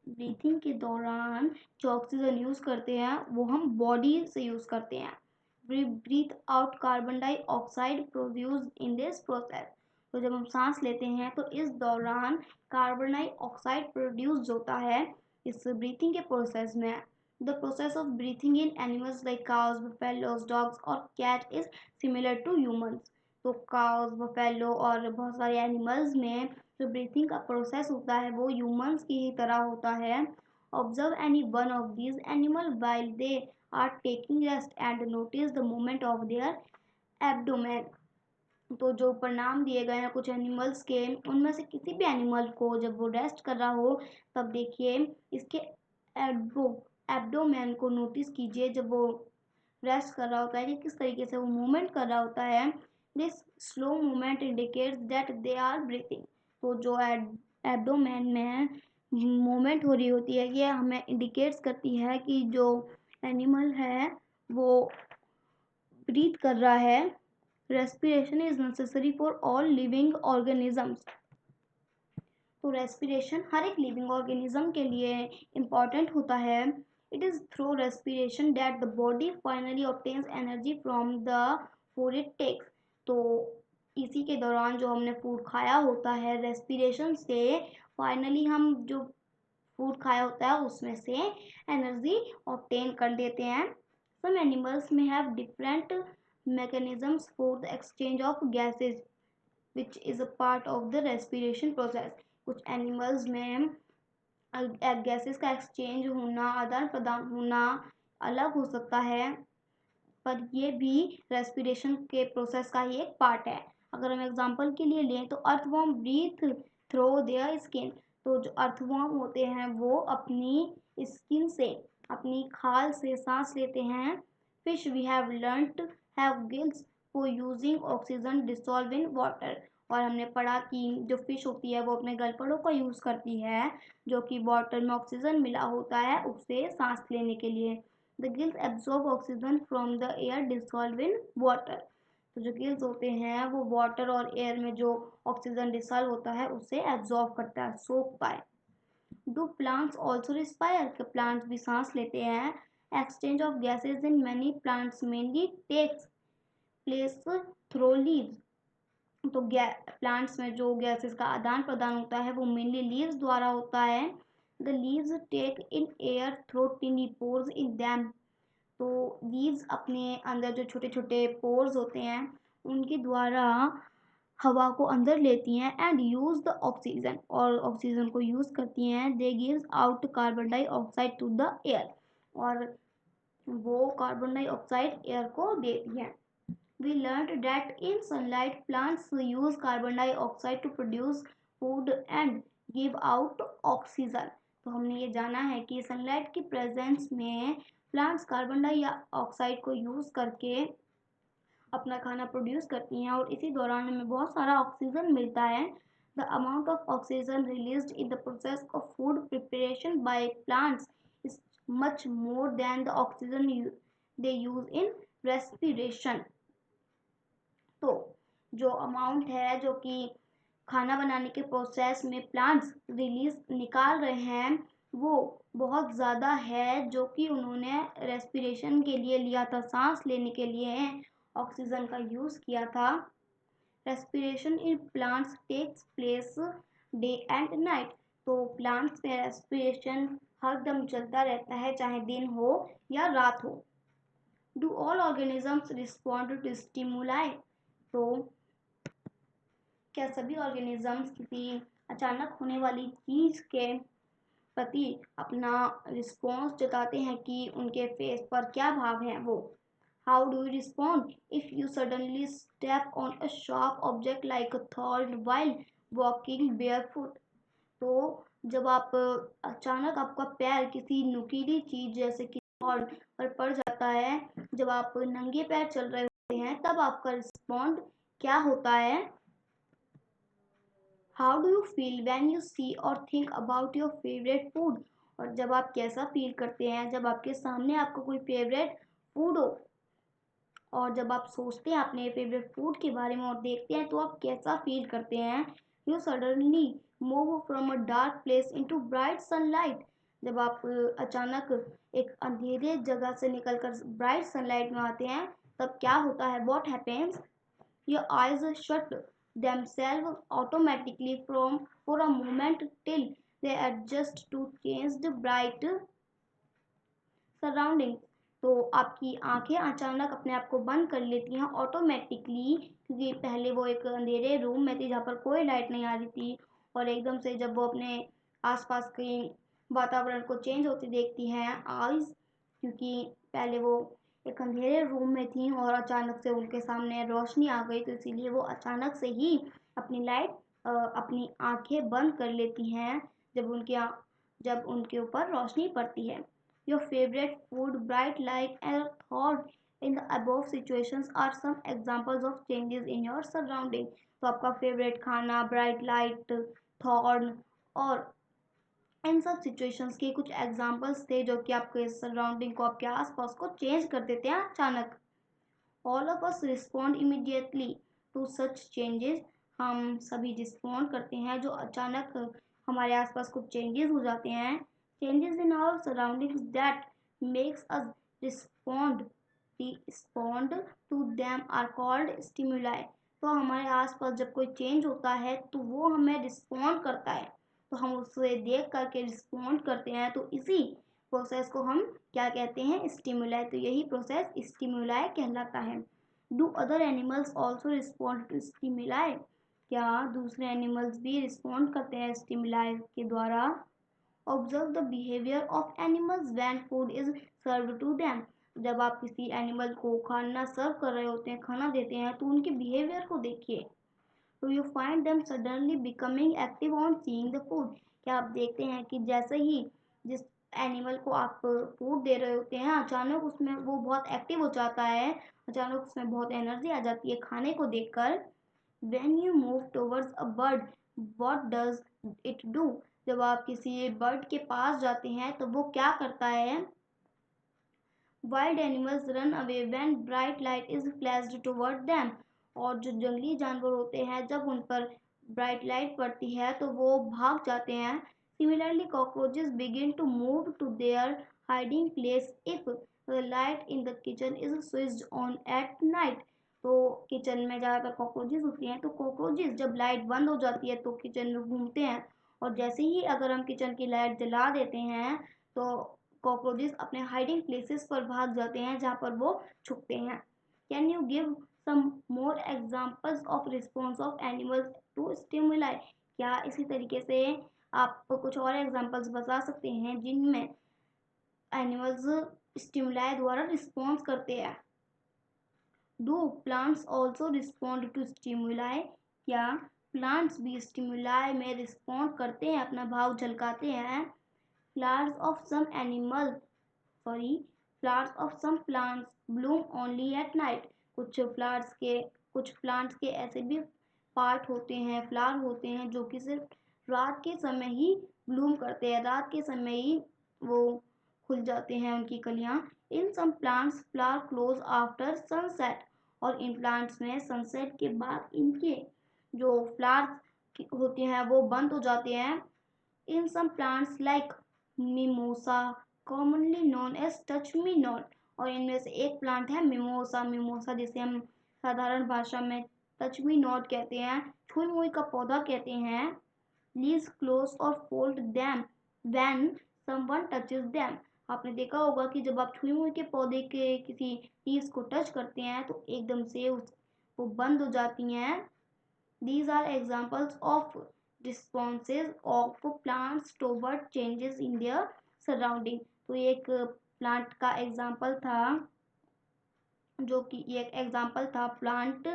ब्रीथिंग के दौरान जो ऑक्सीजन यूज करते हैं वो हम बॉडी से यूज करते हैं। We breathe out carbon dioxide produce in this process. तो जब हम सांस लेते हैं तो इस दौरान कार्बन डाइऑक्साइड प्रोड्यूस होता है इस ब्रीथिंग के प्रोसेस में। The process of breathing in animals like cows buffaloes dogs और cat is similar to humans. तो काउज बफेलो और बहुत सारे एनिमल्स में जो ब्रीथिंग का प्रोसेस होता है वो ह्यूमंस की ही तरह होता है। Observe any one of these animal while they are taking rest and notice the movement of their abdomen. तो जो ऊपर नाम दिए गए हैं कुछ एनिमल्स के, उनमें से किसी भी एनिमल को जब वो रेस्ट कर रहा हो तब देखिए इसके एब्डोमेन को नोटिस कीजिए। जब वो रेस्ट कर रहा होता है कि किस तरीके से वो मूवमेंट कर रहा होता है। This slow movement indicates that they are breathing. तो जो एब्डोमेन में मूवमेंट हो रही होती है ये हमें इंडिकेट्स करती है कि जो एनिमल है वो ब्रीथ कर रहा है। Respiration is necessary for all living organisms. तो रेस्पिरेशन हर एक लिविंग ऑर्गेनिज्म के लिए इम्पॉर्टेंट होता है। It is through respiration that the body finally obtains energy from the food it takes. तो इसी के दौरान जो हमने फूड खाया होता है रेस्पिरेशन से फाइनली हम जो फूड खाया होता है उसमें से एनर्जी ऑब्टेन कर लेते हैं। सम एनिमल्स में have different mechanisms for the exchange of gases which is a part of the respiration process। कुछ एनिमल्स में गैसेस का एक्सचेंज होना आदान प्रदान होना अलग हो सकता है पर ये भी रेस्पिरेशन के प्रोसेस का ही एक पार्ट है। अगर हम एग्जांपल के लिए लें तो earthworm breathe through their skin. तो जो अर्थवर्म होते हैं वो अपनी स्किन से अपनी खाल से सांस लेते हैं। Fish we have learned have gills for using oxygen dissolve in water. और हमने पढ़ा कि जो फिश होती है वो अपने गलपड़ों का यूज़ करती है जो कि वाटर में ऑक्सीजन मिला होता है उससे सांस लेने के लिए। The gills absorb oxygen from the air dissolve in water. तो जो गिल्स होते हैं वो वाटर और एयर में जो ऑक्सीजन डिसॉल्व होता है उसे एब्जॉर्ब करता है सोखता है। Do plants also respire? के प्लांट्स भी सांस लेते हैं। Exchange of gases in many plants mainly takes place through leaves. तो प्लांट्स में जो गैसेस का आदान प्रदान होता है वो मेनली लीव्स द्वारा होता है। The leaves take in air through tiny pores in them. तो लीव्स अपने अंदर जो छोटे छोटे पोर्स होते हैं उनके द्वारा हवा को अंदर लेती हैं एंड यूज द ऑक्सीजन और ऑक्सीजन को यूज करती हैं। They gives out carbon dioxide to the air और वो कार्बन डाइऑक्साइड एयर को देती हैं। We learned that in sunlight plants use carbon dioxide to produce food and give out oxygen। तो हमने ये जाना है कि सनलाइट की प्रेजेंस में प्लांट्स कार्बन डाइऑक्साइड को यूज करके अपना खाना प्रोड्यूस करती हैं और इसी दौरान हमें बहुत सारा ऑक्सीजन मिलता है। The amount of oxygen released in the process of food preparation by plants is much more than the oxygen they use in respiration. तो जो अमाउंट है जो कि खाना बनाने के प्रोसेस में प्लांट्स रिलीज निकाल रहे हैं वो बहुत ज़्यादा है जो कि उन्होंने रेस्पिरेशन के लिए लिया था, सांस लेने के लिए ऑक्सीजन का यूज़ किया था। Respiration in plants takes place day and night. तो प्लांट्स में रेस्पिरेशन हर दम चलता रहता है चाहे दिन हो या रात हो। Do all organisms respond to stimuli? तो क्या सभी ऑर्गेनिजम्स किसी अचानक होने वाली चीज़ के प्रति अपना रिस्पॉन्स जताते हैं कि उनके फेस पर क्या भाव हैं वो? How do you respond if you suddenly step on a sharp object like a thorn while walking barefoot? तो जब आप अचानक आपका पैर किसी नुकीली चीज जैसे कि थॉर्न पर पड़ जाता है, जब आप नंगे पैर चल रहे होते हैं तब आपका रिस्पॉन्ड क्या होता है? How do you feel when you see और think about your favourite food? और जब आप कैसा फील करते हैं जब आपके सामने आपका कोई फेवरेट फूड हो, और जब आप सोचते हैं अपने फेवरेट फूड के बारे में और देखते हैं तो आप कैसा फील करते हैं? You suddenly move from a dark place into bright sunlight. जब आप अचानक एक अंधेरे जगह से निकलकर ब्राइट सनलाइट में आते हैं, तब क्या होता है? What happens? Your eyes shut themselves automatically from for a moment till they adjust to change the bright surrounding. तो आपकी आंखें अचानक अपने आप को बंद कर लेती हैं ऑटोमेटिकली, क्योंकि पहले वो एक अंधेरे रूम में थी जहाँ पर कोई लाइट नहीं आ रही थी, और एकदम से जब वो अपने आसपास के वातावरण को चेंज होते देखती हैं आईज, क्योंकि पहले वो एक अंधेरे रूम में थी और अचानक से उनके सामने रोशनी आ गई, तो इसीलिए वो अचानक से ही अपनी अपनी आंखें बंद कर लेती हैं जब उनके ऊपर रोशनी पड़ती है। Your favorite food, bright light, and thought in the above situations are some examples of changes in your surrounding. तो आपका फेवरेट खाना, ब्राइट लाइट, थॉट और इन सब सिचुएशंस के कुछ एग्जांपल्स थे जो कि आपके सराउंडिंग को, आपके आसपास को चेंज कर देते हैं अचानक। All of us respond immediately to such changes. हम सभी रिस्पॉन्ड करते हैं जो अचानक हमारे आसपास कुछ चेंजेस हो जाते हैं। Changes in our surroundings that makes us respond respond to them are called stimuli. तो हमारे आसपास जब कोई चेंज होता है तो वो हमें रिस्पॉन्ड करता है, तो हम उसे देख करके रिस्पॉन्ड करते हैं, तो इसी प्रोसेस को हम क्या कहते हैं? स्टिमुलाई। तो यही प्रोसेस स्टिमुलाई कहलाता है। Do other animals also respond to stimuli? क्या दूसरे एनिमल्स भी रिस्पॉन्ड करते हैं स्टिमुलाई के द्वारा? Observe the behaviour of animals when food is served to them. जब आप किसी एनिमल को खाना सर्व कर रहे होते हैं, खाना देते हैं, तो उनके बिहेवियर को देखिए। Do you find them suddenly becoming active on seeing the food? क्या आप देखते हैं कि जैसे ही जिस एनिमल को आप फूड दे रहे होते हैं, अचानक उसमें वो बहुत एक्टिव हो जाता है, अचानक उसमें बहुत एनर्जी आ जाती है खाने को देखकर। When you move towards a bird, what does it do? जब आप किसी बर्ड के पास जाते हैं तो वो क्या करता है? Wild animals run away when bright light is flashed toward them. और जो जंगली जानवर होते हैं, जब उन पर ब्राइट लाइट पड़ती है तो वो भाग जाते हैं। Similarly cockroaches begin to move to their hiding place if the light in the kitchen is switched on at night. तो किचन में ज़्यादातर कॉकरोचेस होती हैं, तो कॉकरोचेस जब लाइट बंद हो जाती है तो किचन में घूमते हैं, और जैसे ही अगर हम किचन की लाइट जला देते हैं तो कॉकरोचेस अपने हाइडिंग प्लेसेस पर भाग जाते हैं जहाँ पर वो छुपते हैं। Can you give some more examples of response of animals to stimuli? क्या इसी तरीके से आप कुछ और एग्जांपल्स बता सकते हैं जिनमें एनिमल्स स्टिमुलाई द्वारा रिस्पॉन्स करते हैं? Do plants also respond to stimuli? क्या प्लांट्स भी स्टिमुलाई में रिस्पॉन्ड करते हैं, अपना भाव झलकाते हैं? Flowers of some animal sorry flowers of some plants bloom only at night. कुछ प्लांट्स के ऐसे भी पार्ट होते हैं, फ्लावर होते हैं जो कि सिर्फ रात के समय ही ब्लूम करते हैं, रात के समय ही वो खुल जाते हैं उनकी कलियां। In some plants flower close after sunset. और इन प्लांट्स में सनसेट के बाद इनके जो फ्लावर्स होते हैं वो बंद हो जाते हैं। In some plants like mimosa commonly known as touch me not. और इनमें से एक प्लांट है मिमोसा, मिमोसा जिसे हम साधारण भाषा में टच मी नॉट कहते हैं, छुई मुई का पौधा कहते हैं। लीव्स क्लोज और fold them when someone touches them. आपने देखा होगा कि जब आप छुई मुई के पौधे के किसी लीव्स को टच करते हैं तो एकदम से वो बंद हो जाती हैं। These are examples of responses of plants toward changes in their surrounding। तो ये एक प्लांट का एग्जाम्पल था, जो कि ये एक एग्जाम्पल था प्लांट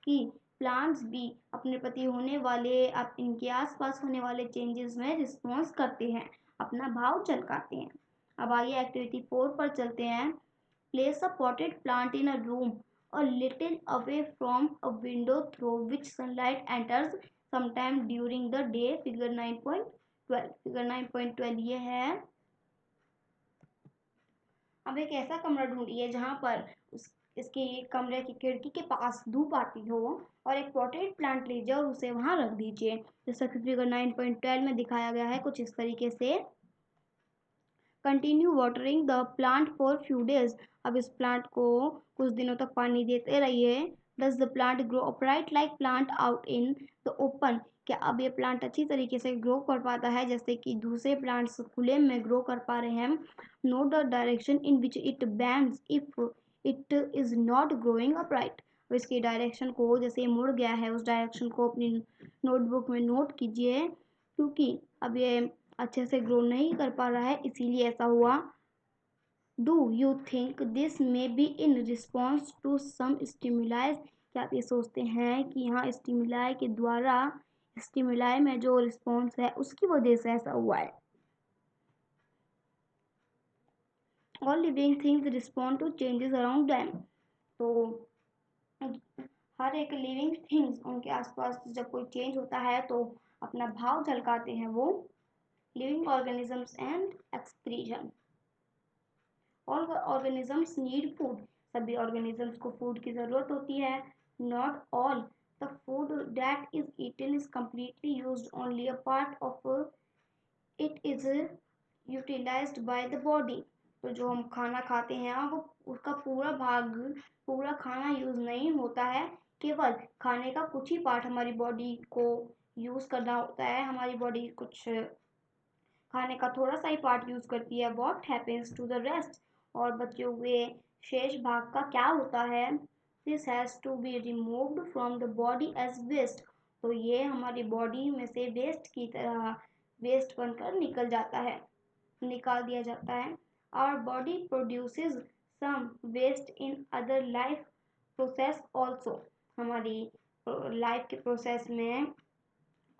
की। प्लांट्स भी अपने प्रति होने वाले इनके आसपास होने वाले चेंजेस में रिस्पॉन्स करते हैं, अपना भाव झलकाते हैं। अब आइए एक्टिविटी 4 पर चलते हैं। Place a potted plant in a room a little away from a window through which sunlight enters sometime during the day। Figure 9.12, figure 9.12 ये है। अब एक ऐसा कमरा ढूंढिए जहां पर इसके कमरे की खिड़की के पास धूप आती हो और एक पॉटेड प्लांट लीजिए और उसे वहां रख दीजिए। जैसा कि फिगर 9.12 में दिखाया गया है कुछ इस तरीके से। Continue watering the plant for few days. अब इस प्लांट को कुछ दिनों तक पानी देते रहिए। Does the plant grow upright like plant out in the open. क्या अब ये प्लांट अच्छी तरीके से ग्रो कर पाता है जैसे कि दूसरे प्लांट्स खुले में ग्रो कर पा रहे हैं। Note the direction in which it bends if it is not growing upright. इसकी डायरेक्शन को, जैसे मुड़ गया है, उस डायरेक्शन को अपनी नोटबुक में नोट कीजिए, क्योंकि अब ये अच्छे से ग्रो नहीं कर पा रहा है, इसीलिए ऐसा हुआ। Do you think this may be in response to some stimuli. क्या आप ये सोचते हैं कि यहाँ स्टिमुलाई के द्वारा, स्टिमुलाई में जो रिस्पॉन्स है उसकी वजह से ऐसा हुआ है। All living things respond to changes around them. तो हर एक लिविंग थिंग्स, उनके आसपास जब कोई चेंज होता है तो अपना भाव झलकाते हैं वो। Living organisms and excretion. All organisms need food. सभी ऑर्गेनिजम्स को फूड की ज़रूरत होती है। Not all the food that is eaten is completely used, only a part of it is utilized by the body. तो जो हम खाना खाते हैं वो उसका पूरा खाना यूज़ नहीं होता है, केवल खाने का कुछ ही पार्ट हमारी बॉडी को यूज़ करना होता है। हमारी बॉडी कुछ खाने का थोड़ा सा ही पार्ट यूज़ करती है। What happens to the rest. और बचे हुए शेष भाग का क्या होता है। This has to be removed from the body as waste. तो ये हमारी बॉडी में से वेस्ट की तरह वेस्ट बनकर निकाल दिया जाता है। Our body produces some waste in other life process also. हमारी लाइफ के प्रोसेस में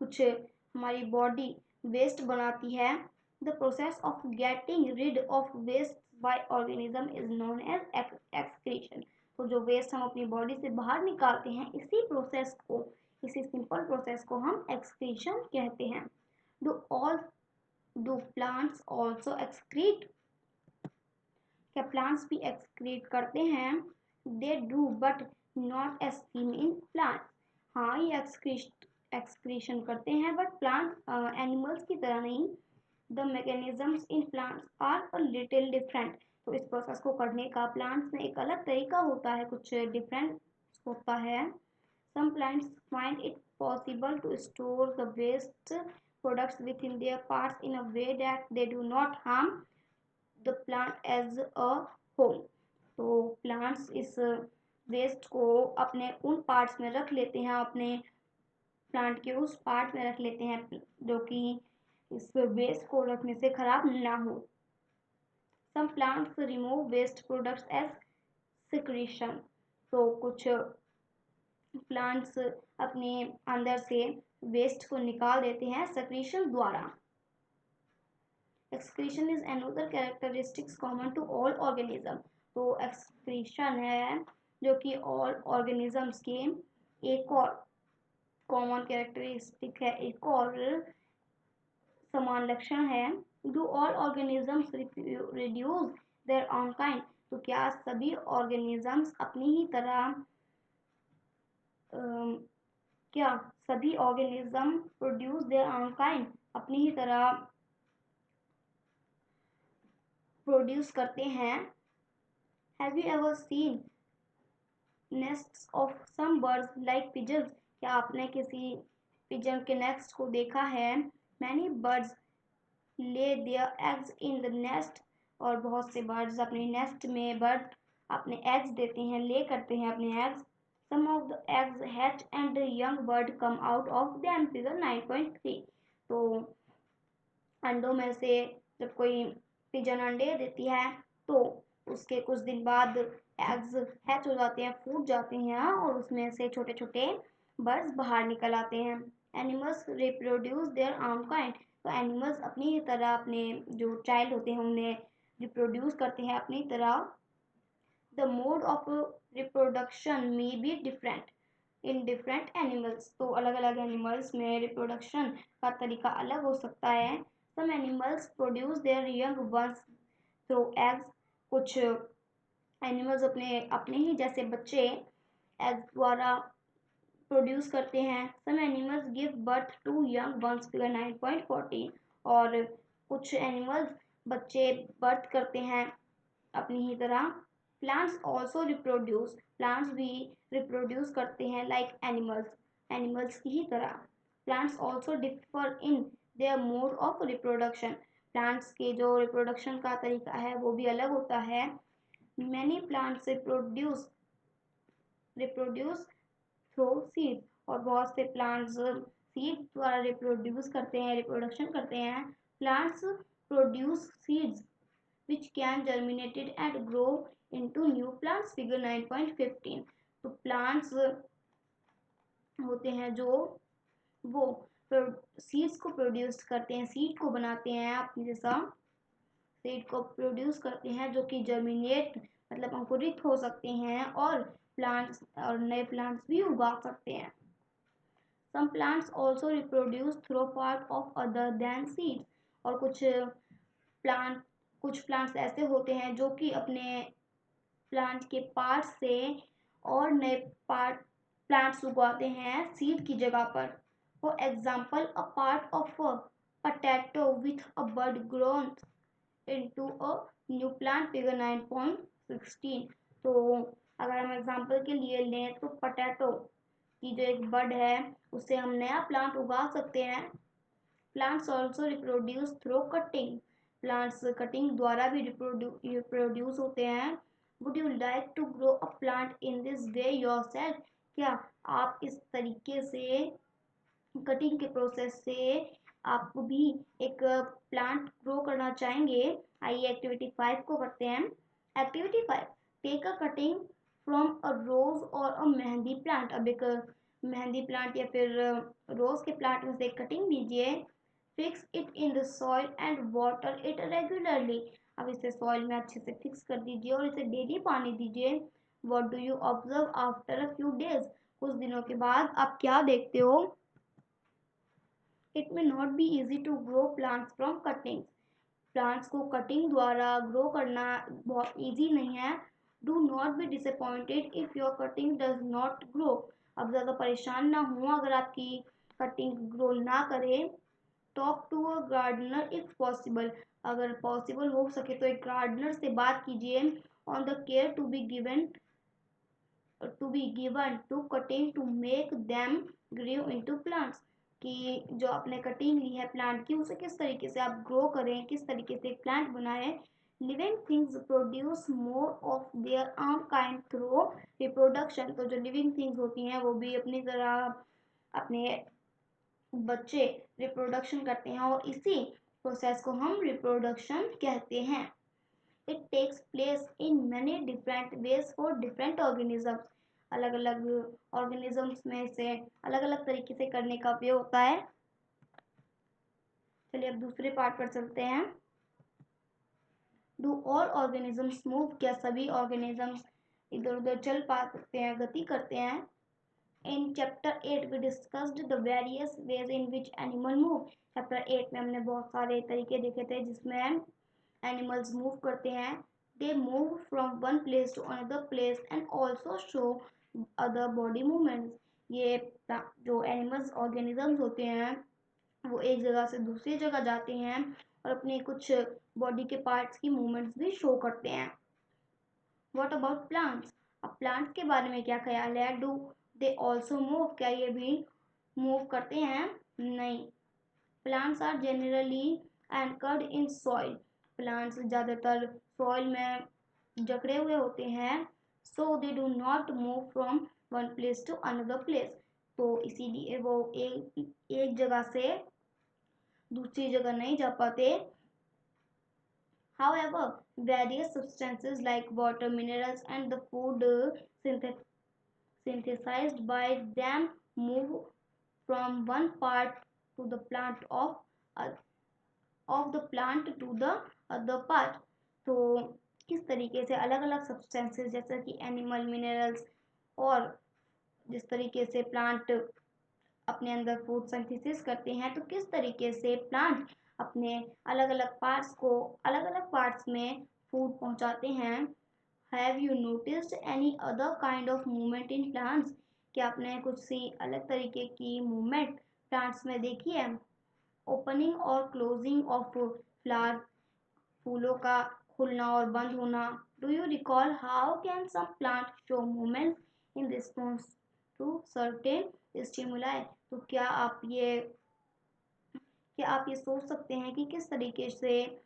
कुछ हमारी बॉडी वेस्ट बनाती है। The process of getting rid of waste by organism is known as excretion. तो जो वेस्ट हम अपनी बॉडी से बाहर निकालते हैं, इसी सिंपल प्रोसेस को हम एक्सक्रीशन कहते हैं। Do plants also excrete. क्या प्लांट्स भी एक्सक्रीट करते हैं। They do but not as seen in plant. हाँ, ये एक्सक्रीशन करते हैं बट प्लांट एनिमल्स की तरह नहीं। The mechanisms in plants are a little different. तो इस प्रोसेस को करने का प्लांट्स में एक अलग तरीका होता है, कुछ डिफरेंट होता है। Some plants find it possible to store the waste products within their parts in a way that they do not harm the plant as a whole. तो प्लांट्स इस वेस्ट को अपने उन पार्ट्स में रख लेते हैं, अपने प्लांट के उस पार्ट में रख लेते हैं जो कि इस वेस्ट को रखने से खराब ना हो। Some plants remove waste products as secretion. तो कुछ प्लांट्स अपने अंदर से वेस्ट को निकाल देते हैं सिक्रीशन द्वारा। Excretion is another characteristics common to all organism. तो एक्सक्रीशन है जो कि ऑल ऑर्गेनिजम्स के एक और कॉमन कैरेक्टरिस्टिक है, एक और समान लक्षण है। Do all organisms reduce their own kind. तो क्या सभी ऑर्गेनिजम्स अपनी ही तरह क्या सभी organism produce their own kind, अपनी ही तरह प्रोड्यूस करते हैं। Have you ever seen nests of some birds like pigeons. क्या आपने किसी पिजन के नेस्ट को देखा है। Many birds lay their eggs in the nest. और बहुत से बर्ड्स अपने नेस्ट में अपने एग्स देते हैं, ले करते हैं अपने eggs. Some of the eggs hatch and young bird come out of them. Figure 9.3। तो अंडों में से जब कोई पिजन अंडे देती है तो उसके कुछ दिन बाद एग्स हैच हो जाते हैं, फूट जाते हैं और उसमें से छोटे छोटे बर्ड्स बाहर निकल आते हैं। Animals reproduce their own kind. तो एनिमल्स अपनी तरह अपने जो चाइल्ड होते हैं उन्हें रिप्रोड्यूस करते हैं अपनी तरह। The mode of reproduction may be different. In different animals. तो अलग अलग एनिमल्स में रिप्रोडक्शन का तरीका अलग हो सकता है। Some animals produce their young ones through eggs. कुछ एनिमल्स अपने अपने ही जैसे बच्चे एग्स द्वारा प्रोड्यूस करते हैं। Some animals give birth to young ones, figure 9.14। और कुछ एनिमल्स बच्चे बर्थ करते हैं अपनी ही तरह। प्लांट्स ऑल्सो रिप्रोड्यूस, प्लांट्स भी रिप्रोड्यूस करते हैं लाइक एनिमल्स, एनिमल्स की ही तरह। Plants also differ in their mode of reproduction, plants के जो रिप्रोडक्शन का तरीका है वो भी अलग होता है। Many plants reproduce through seed, और बहुत से प्लांट्स सीड द्वारा रिप्रोड्यूस करते हैं, रिप्रोडक्शन करते हैं। Plants produce seeds which can germinated and grow into new plants, figure 9.15। तो प्लांट्स होते हैं जो वो सीड्स को प्रोड्यूस करते हैं, सीड को बनाते हैं अपने जैसा, सीड को प्रोड्यूस करते हैं जो कि जर्मिनेट मतलब अंकुरित हो सकते हैं और प्लांट्स और नए प्लांट्स भी उगा सकते हैं। Some plants also reproduce through part of other than seeds, और प्लांट कुछ प्लांट्स ऐसे होते हैं जो कि अपने प्लांट के पार्ट से और नए पार्ट प्लांट्स उगाते हैं सीड की जगह पर। For example a part of a potato with a bud grown into a new plant, figure 9.16। तो अगर हम एग्जाम्पल के लिए लें तो पटैटो की जो एक बड है उससे हम नया प्लांट उगा सकते हैं। Plants also reproduce through cutting, plants cutting द्वारा भी रिप्रोड्यूस होते हैं। Would you like to grow a plant in this way yourself, क्या आप इस तरीके से कटिंग के प्रोसेस से आप भी एक प्लांट ग्रो करना चाहेंगे? आइए एक्टिविटी 5 को करते हैं। Activity 5, take a cutting from a rose और अ मेहंदी प्लांट। अब एक मेहंदी प्लांट या फिर रोज के प्लांट में से एक कटिंग लीजिए। Fix it in the soil and water it regularly. अब इसे सॉइल में अच्छे से फिक्स कर दीजिए और इसे डेली पानी दीजिए। What do you observe after a few days, कुछ दिनों के बाद आप क्या देखते हो? It may not be easy to grow plants from cutting, plants को कटिंग द्वारा ग्रो करना बहुत इजी नहीं है। Do not be disappointed if your cutting does not grow. अब ज़्यादा परेशान ना हो अगर आपकी कटिंग ग्रो ना करे। Talk to a gardener if possible, अगर पॉसिबल हो सके तो एक गार्डनर से बात कीजिए। On the care to be given to cutting to make them grow into plants, कि जो आपने कटिंग ली है प्लांट की उसे किस तरीके से आप ग्रो करें, किस तरीके से एक प्लांट बनाएं। Living things produce more of their own kind through reproduction, तो जो लिविंग थिंग्स होती हैं वो भी अपनी तरह अपने बच्चे रिप्रोडक्शन करते हैं और इसी प्रोसेस को हम रिप्रोडक्शन कहते हैं। It takes place in many different ways for different organisms, अलग अलग ऑर्गेनिजम्स में से अलग अलग तरीके से करने का उपयोग होता है। चलिए अब दूसरे पार्ट पर चलते हैं। डू ऑल ऑर्गेनिजम्स मूव, क्या सभी ऑर्गेनिजम्स इधर उधर चल पा सकते हैं, गति करते हैं? In chapter 8 we discussed the various ways in which animal move। Chapter 8 में हमने बहुत सारे तरीके देखे थे जिसमें एनिमल्स मूव करते हैं। They move from one place to another place and also show other body movements। ये जो एनिमल्स ऑर्गेनिजम्स होते हैं वो एक जगह से दूसरी जगह जाते हैं और अपने कुछ बॉडी के पार्ट्स की मूवमेंट्स भी शो करते हैं। What about plants? अब प्लांट्स के बारे में क्या ख्याल है? डू दे ऑल्सो मूव, क्या ये भी मूव करते हैं? नहीं। Plants are generally anchored in soil, plants ज़्यादातर सॉइल में जकड़े हुए होते हैं। So they do not move from one place to another place, तो इसीलिए वो एक जगह से दूसरी जगह नहीं जा पाते। However, various substances like water, minerals, and the food synthesized by them move from one part to the plant of the plant to the other part। तो किस तरीके से अलग अलग सब्सटेंसेस जैसे कि एनिमल मिनरल्स और जिस तरीके से प्लांट अपने अंदर फूड सिंथेसिस करते हैं, तो किस तरीके से प्लांट अपने अलग अलग पार्ट्स को अलग अलग पार्ट्स में फूड पहुंचाते हैं। Have you noticed any other kind of movement in plants? क्या आपने कुछ सी अलग तरीके की मूवमेंट प्लांट्स में देखी है? ओपनिंग और क्लोजिंग ऑफ फ्लावर, फूलों का खुलना और बंद होना। Do you recall how can some plant show movements in response to certain stimuli? तो क्या आप ये सोच सकते हैं कि किस तरीके से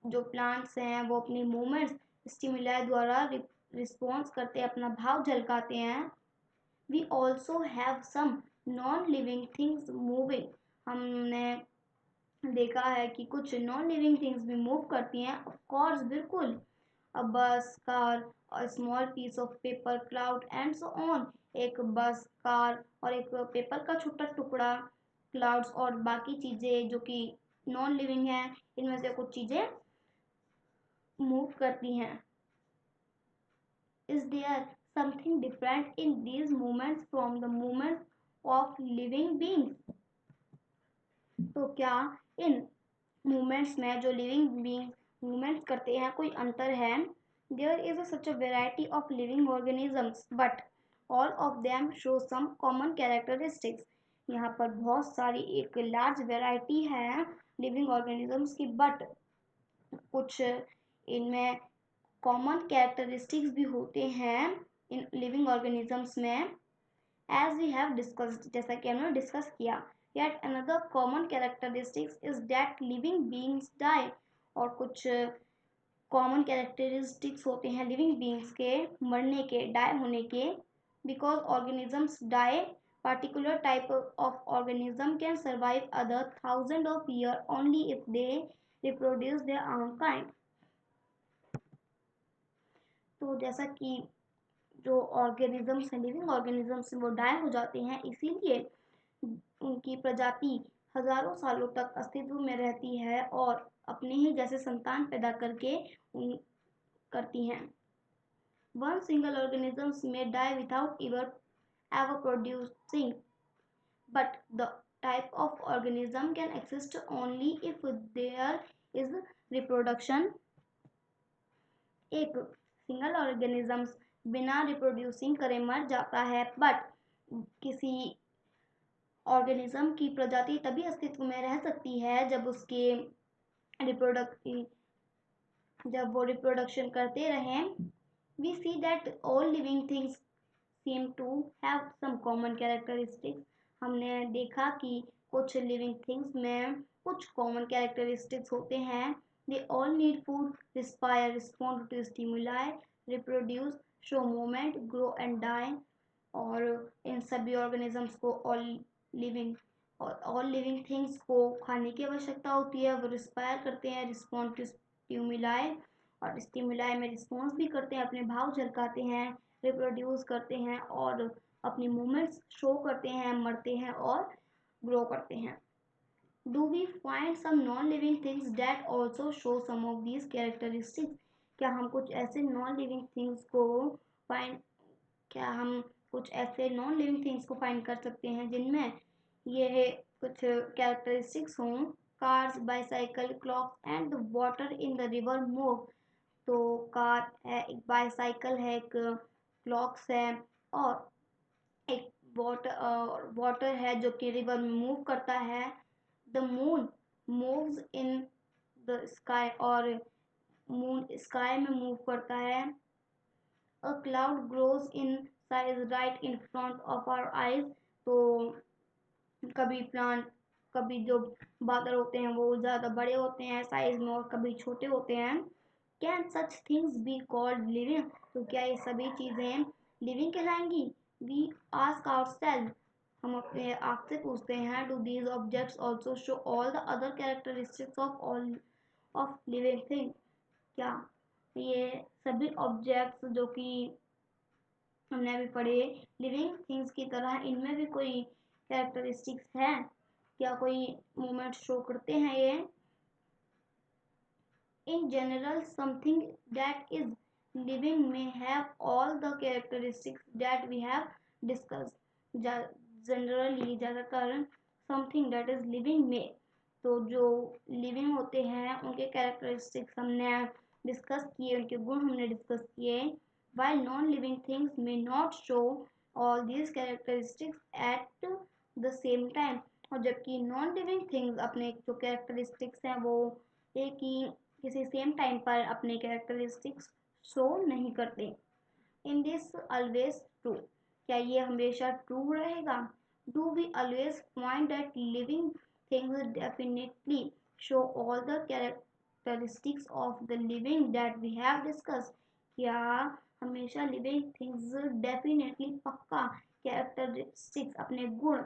जो प्लांट्स हैं वो अपनी मूवमेंट्स स्टिमुलाई द्वारा रिस्पॉन्स करते हैं, अपना भाव झलकाते हैं। We also have some non living things moving. हमने देखा है कि कुछ नॉन लिविंग थिंग्स भी मूव करती हैं। ऑफ कोर्स, बिल्कुल। A bus, car, a small piece of paper, cloud and so on. एक बस, कार और एक पेपर का छोटा टुकड़ा, क्लाउड्स और बाकी चीज़ें जो कि नॉन लिविंग हैं, इनमें से कुछ चीज़ें मूव करती हैं। Is there something different in these movements from the movements of living beings? तो क्या इन मूवमेंट्स में जो लिविंग बींग्स मूवमेंट्स करते हैं कोई अंतर है? There is such a variety of living organisms but all of them show some common characteristics. यहाँ पर बहुत सारी एक लार्ज वेराइटी है लिविंग ऑर्गेनिजम्स की, बट कुछ इनमें कॉमन कैरेक्टरिस्टिक्स भी होते हैं इन लिविंग ऑर्गेनिजम्स में। एज वी हैव डिस्कस्ड, जैसा कि हमने डिस्कस किया। Yet another common characteristics is that living beings die. और कुछ कॉमन कैरेक्टरिस्टिक्स होते हैं लिविंग बीइंग्स के मरने के, डाई होने के। Because organisms die, particular type of organism can survive other thousands of years only if they reproduce their own kind. तो जैसा कि जो ऑर्गेनिजम्स हैं, लिविंग ऑर्गेनिजम्स, वो डाई हो जाते हैं, इसीलिए उनकी प्रजाति हजारों सालों तक अस्तित्व में रहती है और अपने ही जैसे संतान पैदा करके करती हैं। One single organisms may die without ever producing, but the type of organism can exist only if there is reproduction. एक सिंगल ऑर्गेनिजम्स बिना रिप्रोड्यूसिंग करे मर जाता है, बट किसी ऑर्गेनिज्म की प्रजाति तभी अस्तित्व में रह सकती है जब उसके जब वो रिप्रोडक्शन करते रहें। We see that all living things seem to have some common characteristics. हमने देखा कि कुछ लिविंग थिंग्स में कुछ कॉमन कैरेक्टरिस्टिक्स होते हैं। They all need food, respire, respond to stimuli, reproduce, show movement, grow and die. और इन सभी ऑर्गेनिजम्स को ऑल लिविंग थिंग्स को खाने की आवश्यकता होती है। वो रिस्पायर करते हैं, रिस्पॉन्ड टू स्टिमुलाई, और स्टिमुलाई में रिस्पॉन्स भी करते हैं, अपने भाव झलकाते हैं, रिप्रोड्यूस करते हैं और अपनी मूवमेंट्स शो करते हैं, मरते हैं और ग्रो करते हैं। Do we find some non living things that also show some of these characteristics? क्या हम कुछ ऐसे नॉन लिविंग थिंग्स को फाइंड क्या हम कुछ ऐसे नॉन लिविंग थिंग्स को फाइंड कर सकते हैं जिनमें ये कुछ कैरेक्टरिस्टिक्स हों? Cars, bicycle, clocks and water in the river move. तो कार है, एक बाईसाइकिल है, एक क्लॉक्स है और एक वाटर है जो कि रिवर में मूव करता है। The moon moves in the sky, और मून स्काई में मूव करता है। A cloud grows in size right in front of our eyes. तो कभी जो बादल होते हैं वो ज़्यादा बड़े होते हैं साइज में और कभी छोटे होते हैं। Can such things be called living? तो क्या ये सभी चीज़ें लिविंग कहलाएंगी? वी आस्क आवरसेल्फ, हम अपने आप से पूछते हैं, do these objects also show all the other characteristics of living thing? क्या ये सभी ऑब्जेक्ट्स जो कि हमने अभी पढ़े लिविंग थिंग्स की तरह, इनमें भी कोई कैरेक्टरिस्टिक्स है? क्या कोई मूवमेंट शो करते हैं ये? In general, something that is living may have all the characteristics that we have discuss generally ज़्यादातर समथिंग दैट इज लिविंग में, तो जो लिविंग होते हैं उनके कैरेक्टरिस्टिक्स हमने डिस्कस किए, उनके गुण हमने डिस्कस किए। while non living things may not show all these characteristics at the same time, और जबकि नॉन लिविंग थिंग्स अपने जो कैरेक्टरिस्टिक्स हैं वो एक ही किसी सेम टाइम पर अपने कैरेक्टरिस्टिक्स शो नहीं करते। इन दिस ऑलवेज ट्रू, क्या ये हमेशा ट्रू रहेगा? Do we always find that living things definitely show all the characteristics of the living that we have discuss? क्या हमेशा लिविंग थिंग्स डेफिनेटली पक्का कैरेक्टरिस्टिक्स अपने गुण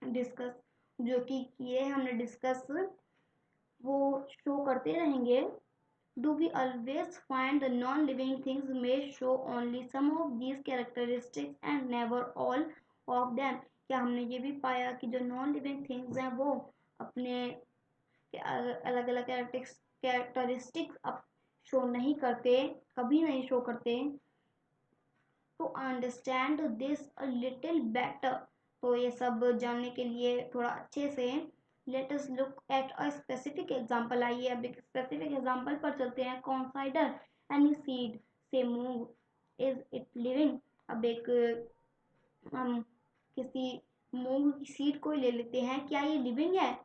डिस्कस जो कि किए हमने डिस्कस वो शो करते रहेंगे? Do we always find the non-living things may show only some of these characteristics and never all of them? क्या हमने ये भी पाया कि जो नॉन लिविंग थिंग्स हैं वो अपने अलग अलग कैरेक्टरिस्टिक्स अब शो नहीं करते, कभी नहीं शो करते? To understand this a little better, तो ये सब जानने के लिए थोड़ा अच्छे से let us look at a specific example. आइए अब एक स्पेसिफिक एग्जांपल पर चलते हैं। कंसाइडर एनी सीड से मूव, इज इट लिविंग? अब एक हम किसी मूंग की सीड को ले लेते हैं, क्या ये लिविंग है?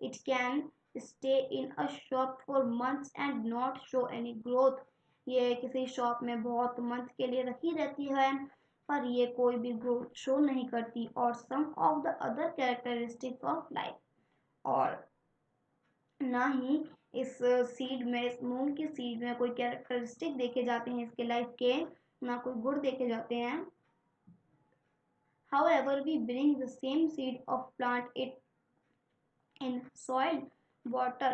It can stay in a shop for months and not show any growth, ये किसी शॉप में बहुत मंथ के लिए रखी रहती है पर ये कोई भी ग्रोथ शो नहीं करती। और some of the other characteristics of life, और ना ही इस सीड में, इस मूंग की सीड में कोई कैरेक्टरिस्टिक देखे जाते हैं इसके लाइफ के, ना कोई गुण देखे जाते हैं। However, we bring the same seed of plant it in soil, water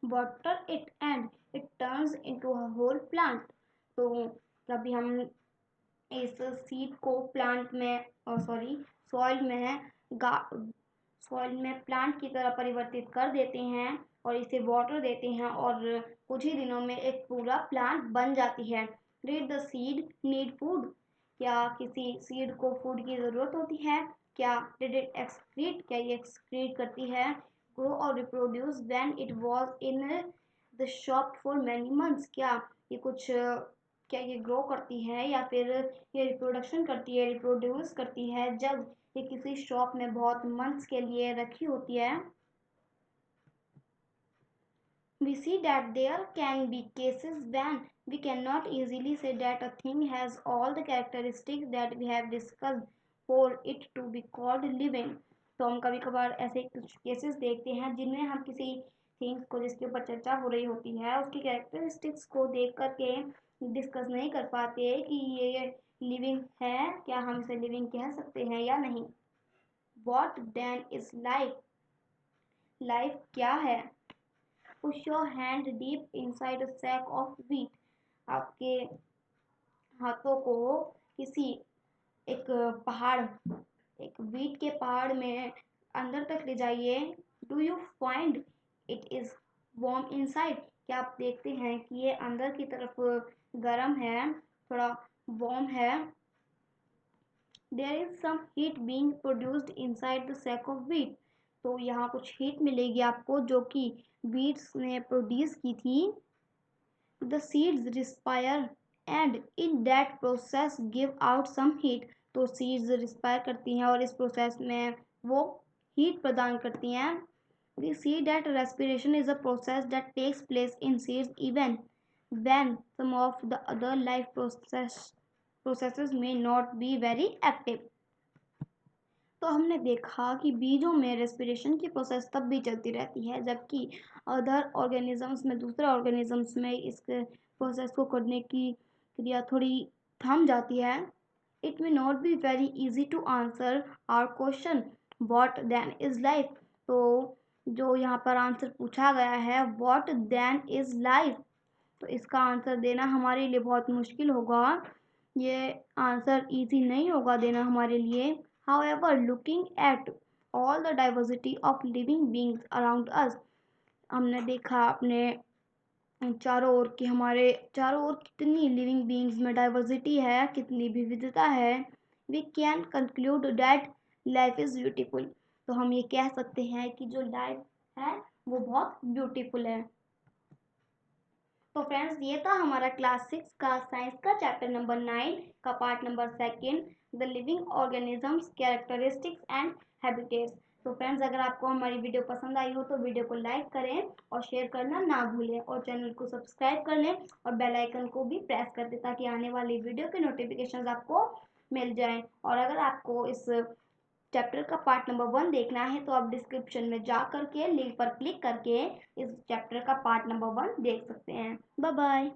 water it and it turns into a whole plant। तो कभी हम इस सीड को प्लांट में सॉइल में सॉइल में प्लांट की तरह परिवर्तित कर देते हैं और इसे वाटर देते हैं और कुछ ही दिनों में एक पूरा प्लांट बन जाती है। Did the seed need food, क्या किसी सीड को फूड की ज़रूरत होती है? क्या डिड इट एक्सक्रीट, क्या ये एक्सक्रीट करती है? ग्रो और reproduce when it was in the shop for many months, क्या ये ग्रो करती है या फिर ये रिप्रोडक्शन करती है, रिप्रोड्यूस करती है जब ये किसी शॉप में बहुत मंथ्स के लिए रखी होती है? We see that there can be cases when we cannot easily say that a thing has all the characteristics that we have discussed for it to be called living। तो हम कभी कभार ऐसे कुछ केसेस देखते हैं जिनमें हम किसी थिंग्स को जिसके ऊपर चर्चा हो रही होती है उसकी कैरेक्टरिस्टिक्स को देख करके डिस्कस नहीं कर पाते कि ये लिविंग है, क्या हम इसे लिविंग कह सकते हैं या नहीं। What then is life? Life क्या है? Push your hand deep inside a sack of wheat, आपके हाथों को किसी एक पहाड़, एक वीट के पहाड़ में अंदर तक ले जाइए। Do you find it is warm inside, क्या आप देखते हैं कि ये अंदर की तरफ गर्म है, थोड़ा वार्म है? There is some heat being produced inside the sack of wheat, तो यहाँ कुछ हीट मिलेगी आपको जो कि बीट्स ने प्रोड्यूस की थी। The seeds respire and in that process give out some heat, तो सीड्स रिस्पायर करती हैं और इस प्रोसेस में वो हीट प्रदान करती हैं। We see that respiration is a process that takes place in seeds even when some of the other life processes may not be very active। तो हमने देखा कि बीजों में रेस्पिरेशन की प्रोसेस तब भी चलती रहती है जबकि अदर ऑर्गेनिजम्स में, दूसरे ऑर्गेनिजम्स में इस प्रोसेस को करने की क्रिया थोड़ी थम जाती है। It may not be very easy to answer our question what then is life, तो जो यहाँ पर आंसर पूछा गया है व्हाट देन इज लाइफ, तो इसका आंसर देना हमारे लिए बहुत मुश्किल होगा, ये आंसर इजी नहीं होगा देना हमारे लिए। However, looking at all the diversity of living beings around us, हमने देखा अपने चारों ओर की हमारे चारों ओर कितनी लिविंग बीइंग्स में डाइवर्सिटी है, कितनी विविधता है, we can conclude that life is beautiful. तो हम ये कह सकते हैं कि जो लाइफ है वो बहुत ब्यूटीफुल है। तो फ्रेंड्स, ये था हमारा क्लास 6 का साइंस का चैप्टर नंबर 9 का part number 2, the living organisms characteristics and habitats. तो फ्रेंड्स, अगर आपको हमारी वीडियो पसंद आई हो तो वीडियो को लाइक करें और शेयर करना ना भूलें, और चैनल को सब्सक्राइब कर लें और बेल आइकन को भी प्रेस कर दें ताकि आने वाली वीडियो के नोटिफिकेशन आपको मिल जाएं। और अगर आपको इस चैप्टर का पार्ट नंबर 1 देखना है तो आप डिस्क्रिप्शन में जा करके लिंक पर क्लिक करके इस चैप्टर का पार्ट नंबर 1 देख सकते हैं। Bye bye.